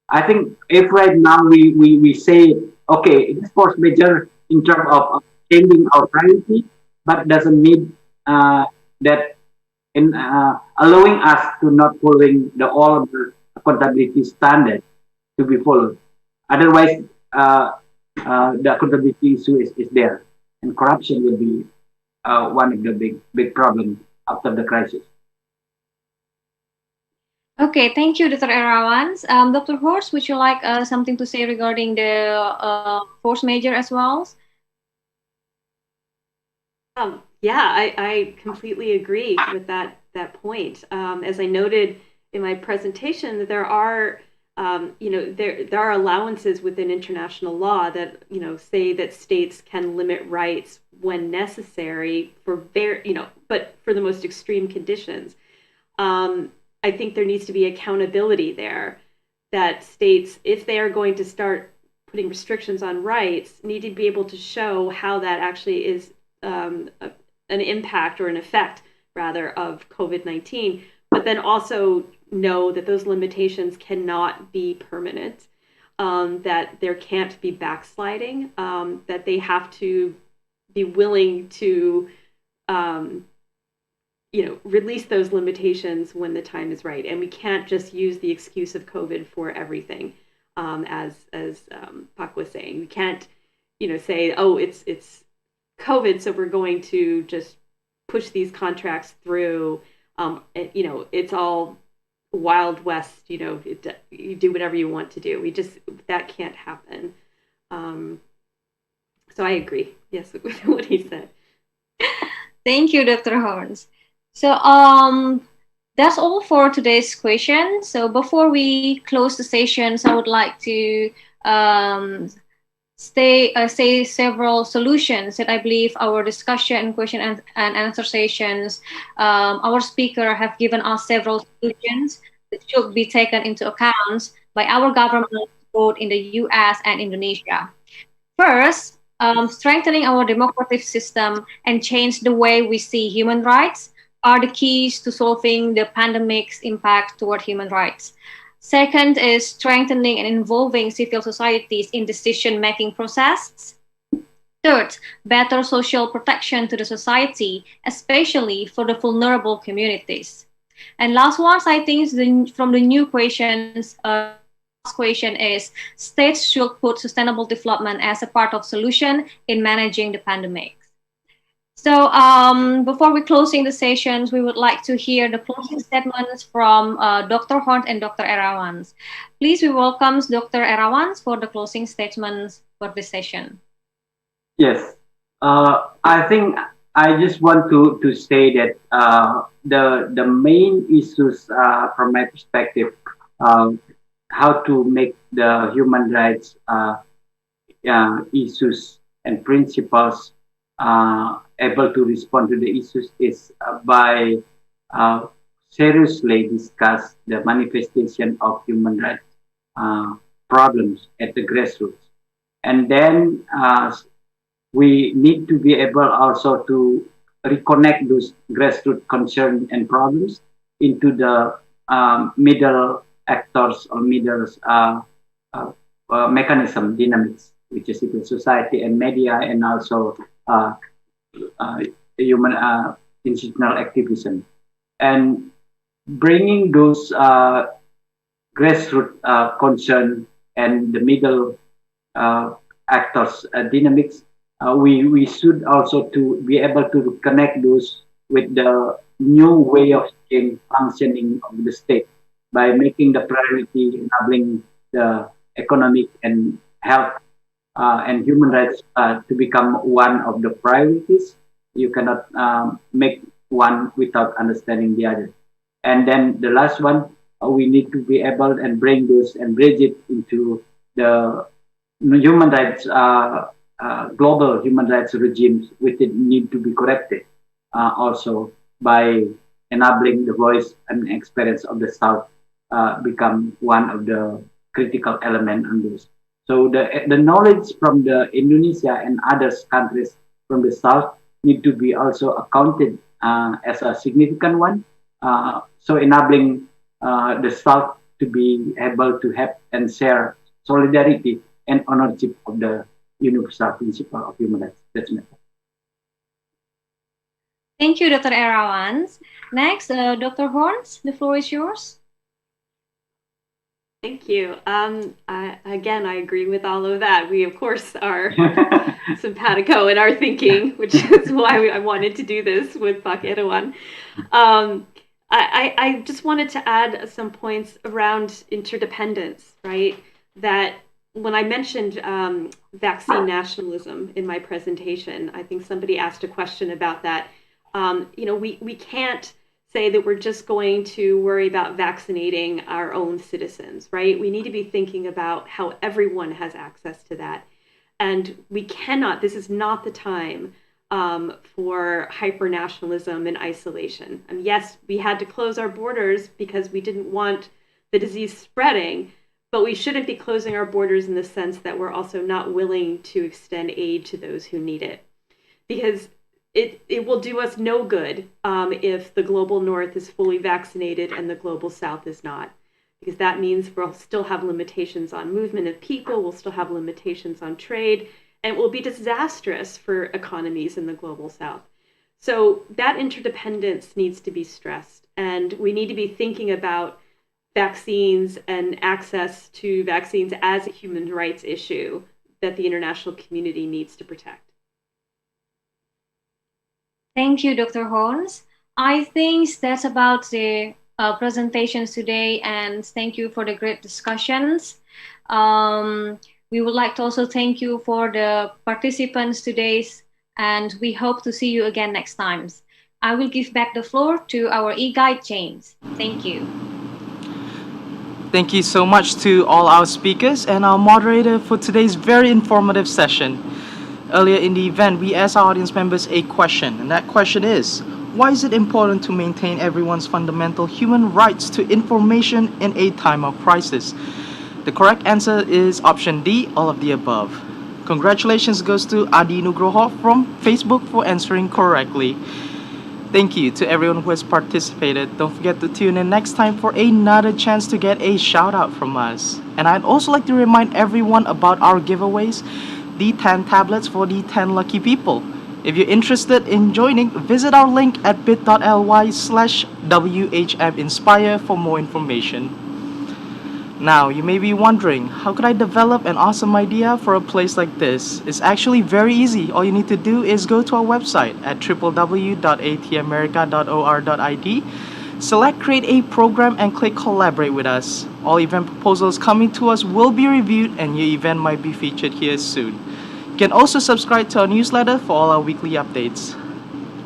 I think if right now we say, okay, it is force major in terms of changing our priority, but doesn't mean that in allowing us to not following all of the accountability standard to be followed. Otherwise, the accountability issue is there, and corruption will be one of the big problems after the crisis. Okay, thank you, Dr. Erawan. Dr. Horst, would you like something to say regarding the force major as well? Yeah, I completely agree with that point. As I noted in my presentation, that there are there are allowances within international law that say that states can limit rights when necessary for but for the most extreme conditions. I think there needs to be accountability there, that states, if they are going to start putting restrictions on rights, need to be able to show how that actually is an impact or an effect, rather, of COVID-19, but then also know that those limitations cannot be permanent, that there can't be backsliding, that they have to be willing to release those limitations when the time is right. And we can't just use the excuse of COVID for everything, as Pak was saying. We can't, say, oh, it's COVID, so we're going to just push these contracts through. It's all Wild West. You do whatever you want to do. That can't happen. So I agree, yes, with what he said. Thank you, Dr. Horns. So that's all for today's question. So before we close the sessions, I would like to say several solutions that I believe our discussion, question and answer sessions, our speaker have given us several solutions that should be taken into account by our government both in the US and Indonesia. First, strengthening our democratic system and change the way we see human rights are the keys to solving the pandemic's impact toward human rights. Second is strengthening and involving civil societies in decision-making process. Third, better social protection to the society, especially for the vulnerable communities. And last one, I think, from the new questions, last question is, states should put sustainable development as a part of solution in managing the pandemic. So before we closing the sessions, we would like to hear the closing statements from Dr. Horn and Dr. Erawan. Please, we welcome Dr. Erawan for the closing statements for this session. Yes, I think I just want to say that the main issues from my perspective, how to make the human rights issues and principles able to respond to the issues is by seriously discuss the manifestation of human rights problems at the grassroots. And then we need to be able also to reconnect those grassroots concerns and problems into the middle actors or middle mechanism dynamics, which is civil society and media, and also human institutional activism, and bringing those grassroots concern and the middle actors dynamics. We should also to be able to connect those with the new way of functioning of the state by making the priority enabling the economic and health and human rights to become one of the priorities. You cannot make one without understanding the other. And then the last one, we need to be able and bring this and bridge it into the human rights, global human rights regimes, which need to be corrected also by enabling the voice and experience of the South become one of the critical element on this. So the knowledge from the Indonesia and other countries from the South need to be also accounted as a significant one. So enabling the South to be able to have and share solidarity and ownership of the universal principle of human rights. That's my point. Thank you, Dr. Erawan. Next, Dr. Horns, the floor is yours. Thank you. Again, I agree with all of that. We, of course, are simpatico in our thinking, which is why I wanted to do this with Pak Erawan. I just wanted to add some points around interdependence, right? That when I mentioned vaccine nationalism in my presentation, I think somebody asked a question about that. We can't say that we're just going to worry about vaccinating our own citizens, right? We need to be thinking about how everyone has access to that. And we cannot, this is not the time for hyper-nationalism and isolation. And yes, we had to close our borders because we didn't want the disease spreading, but we shouldn't be closing our borders in the sense that we're also not willing to extend aid to those who need it. Because it will do us no good if the global north is fully vaccinated and the global south is not. Because that means we'll still have limitations on movement of people, we'll still have limitations on trade, and it will be disastrous for economies in the global south. So that interdependence needs to be stressed, and we need to be thinking about vaccines and access to vaccines as a human rights issue that the international community needs to protect. Thank you, Dr. Horns. I think that's about the presentations today, and thank you for the great discussions. We would like to also thank you for the participants today, and we hope to see you again next time. I will give back the floor to our e-guide, James. Thank you. Thank you so much to all our speakers and our moderator for today's very informative session. Earlier in the event, we asked our audience members a question, and that question is, why is it important to maintain everyone's fundamental human rights to information in a time of crisis? The correct answer is option D, all of the above. Congratulations goes to Adi Nugroho from Facebook for answering correctly. Thank you to everyone who has participated. Don't forget to tune in next time for another chance to get a shout out from us. And I'd also like to remind everyone about our giveaways, the 10 tablets for the 10 lucky people. If you're interested in joining, visit our link at bit.ly/WHMinspire for more information. Now, you may be wondering, how could I develop an awesome idea for a place like this? It's actually very easy. All you need to do is go to our website at www.atamerica.or.id, select Create a Program, and click Collaborate with us. All event proposals coming to us will be reviewed, and your event might be featured here soon. You can also subscribe to our newsletter for all our weekly updates.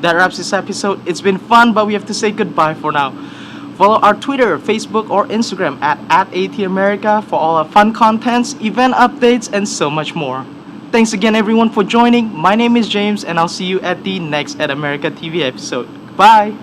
That wraps this episode. It's been fun, but we have to say goodbye for now. Follow our Twitter, Facebook, or Instagram at @ATAmerica for all our fun contents, event updates, and so much more. Thanks again, everyone, for joining. My name is James, and I'll see you at the next At America TV episode. Bye!